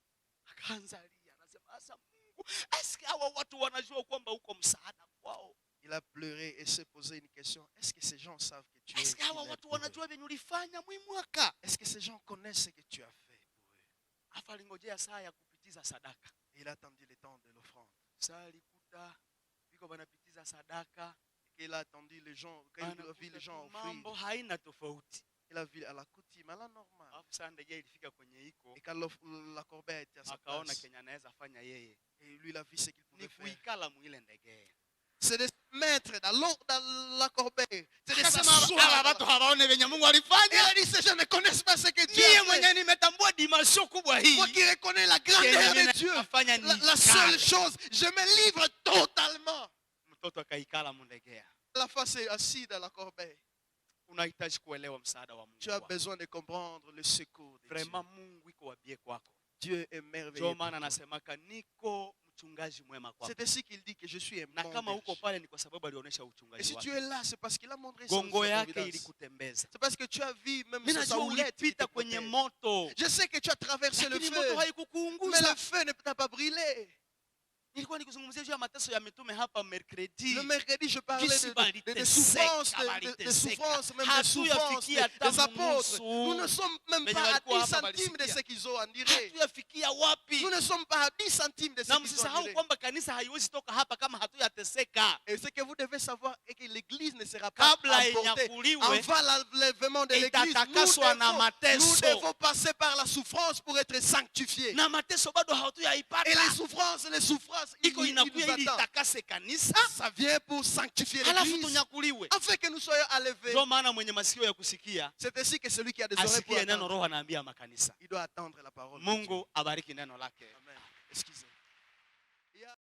Speaker 1: Akaanza lia, anasema asa Mungu, eske hawa watu wanajua kwamba uko msaada kwao?
Speaker 2: Il a pleuré et s'est posé une question. Est-ce que ces gens savent que tu es?
Speaker 1: Eske hawa watu wanajua venye ulifanya mwaka?
Speaker 2: Est-ce que ces gens connaissent ce que tu as fait pour eux?
Speaker 1: Afa alingojea saa ya kupitiza sadaka.
Speaker 2: Il a attendu le temps de l'offrande.
Speaker 1: Saa alikuta biko banapitiza sadaka.
Speaker 2: Il a attendu les gens, quand il a vu les gens offrir.
Speaker 1: Mambo haina tofauti.
Speaker 2: Il a vu à la coutume, à la normale.
Speaker 1: Alafu saa ndege ilifika kwenye iko.
Speaker 2: Et quand la corbeille était à sa
Speaker 1: akaona
Speaker 2: place,
Speaker 1: kenya anaweza fanya yeye.
Speaker 2: et lui il a vu ce qu'il pouvait
Speaker 1: Ni
Speaker 2: faire.
Speaker 1: kuikala mwile ndege.
Speaker 2: C'est de se mettre dans la corbeille. C'est de
Speaker 1: Akasema
Speaker 2: s'asseoir.
Speaker 1: hawa watu hawaone venye Mungu
Speaker 2: Et
Speaker 1: alifanya.
Speaker 2: il a dit, ces gens ne connaissent pas ce que Dieu
Speaker 1: Ndiye
Speaker 2: a fait.
Speaker 1: mwenye nimetambua dimension kubwa hii.
Speaker 2: Moi qui reconnais la grandeur de Dieu, la seule chose, je me livre totalement.
Speaker 1: Mtoto akaikala mndegea.
Speaker 2: La face est assise dans la corbeille.
Speaker 1: Unahitaji kuelewa msaada wa Mungu.
Speaker 2: Tu as besoin de comprendre le secours de Dieu.
Speaker 1: Vraiment Mungu iko wabie kwako.
Speaker 2: Dieu est merveilleux.
Speaker 1: Ndio maana anasemaka niko mchungaji mwema kwako.
Speaker 2: C'est ainsi qu'il dit que je suis un
Speaker 1: Na
Speaker 2: bon
Speaker 1: kama uko
Speaker 2: berger.
Speaker 1: pale ni kwa sababu alionyesha
Speaker 2: Et
Speaker 1: uchungaji
Speaker 2: si tu
Speaker 1: wake.
Speaker 2: es là, c'est parce qu'il a montré son
Speaker 1: Gongo yake
Speaker 2: providence.
Speaker 1: ilikutembeza.
Speaker 2: C'est parce que tu as vu même
Speaker 1: Mimi
Speaker 2: sa
Speaker 1: najua
Speaker 2: houlette qui te
Speaker 1: ulipita kwenye
Speaker 2: protège.
Speaker 1: moto.
Speaker 2: Je sais que tu as traversé le
Speaker 1: Lakini
Speaker 2: feu,
Speaker 1: moto
Speaker 2: mais
Speaker 1: haikukuunguza.
Speaker 2: le feu ne t'a pas brûlé.
Speaker 1: Nilikuwa nikuzungumzia juu ya mateso ya mitume hapa mercredi.
Speaker 2: Le mercredi, je parlais
Speaker 1: Jinsi
Speaker 2: de
Speaker 1: baliteseka,
Speaker 2: souffrances,
Speaker 1: baliteseka.
Speaker 2: de souffrances, même des
Speaker 1: Hatuyafikia
Speaker 2: souffrances
Speaker 1: hata
Speaker 2: des apôtres.
Speaker 1: nusu.
Speaker 2: Nous ne sommes même
Speaker 1: Venye
Speaker 2: pas à
Speaker 1: walikuwa
Speaker 2: 10
Speaker 1: hapa
Speaker 2: centimes de
Speaker 1: balisikia.
Speaker 2: ce qu'ils ont enduré.
Speaker 1: Hatuyafikia wapi?
Speaker 2: Nous ne sommes pas à 10 centimes de ce
Speaker 1: Na
Speaker 2: qu'ils ont
Speaker 1: msisahau
Speaker 2: enduré.
Speaker 1: kwamba kanisa haiwezi toka hapa kama hatuyateseka.
Speaker 2: Et ce que vous devez savoir est que l'église ne sera pas
Speaker 1: Kabla
Speaker 2: emportée
Speaker 1: inyakuliwe,
Speaker 2: avant l'enlèvement de l'église.
Speaker 1: itatakaswa na
Speaker 2: Nous
Speaker 1: mateso.
Speaker 2: devons passer par la souffrance pour être sanctifiés.
Speaker 1: Na mateso bado
Speaker 2: Et
Speaker 1: hatuyaipata.
Speaker 2: les souffrances,
Speaker 1: Iko
Speaker 2: ils
Speaker 1: inakuya
Speaker 2: nous
Speaker 1: ili
Speaker 2: attendent.
Speaker 1: itakase kanisa.
Speaker 2: Ça vient pour sanctifier
Speaker 1: Halafu
Speaker 2: l'église,
Speaker 1: tunyakuliwe.
Speaker 2: afin que nous soyons enlevés.
Speaker 1: Ndio maana mwenye masikio ya kusikia
Speaker 2: C'est ainsi que celui qui a des oreilles pour
Speaker 1: asikie neno
Speaker 2: entendre,
Speaker 1: Roho anaambia makanisa.
Speaker 2: il doit attendre la parole de Dieu.
Speaker 1: Mungu abariki neno lake.
Speaker 2: Amen. Excusez.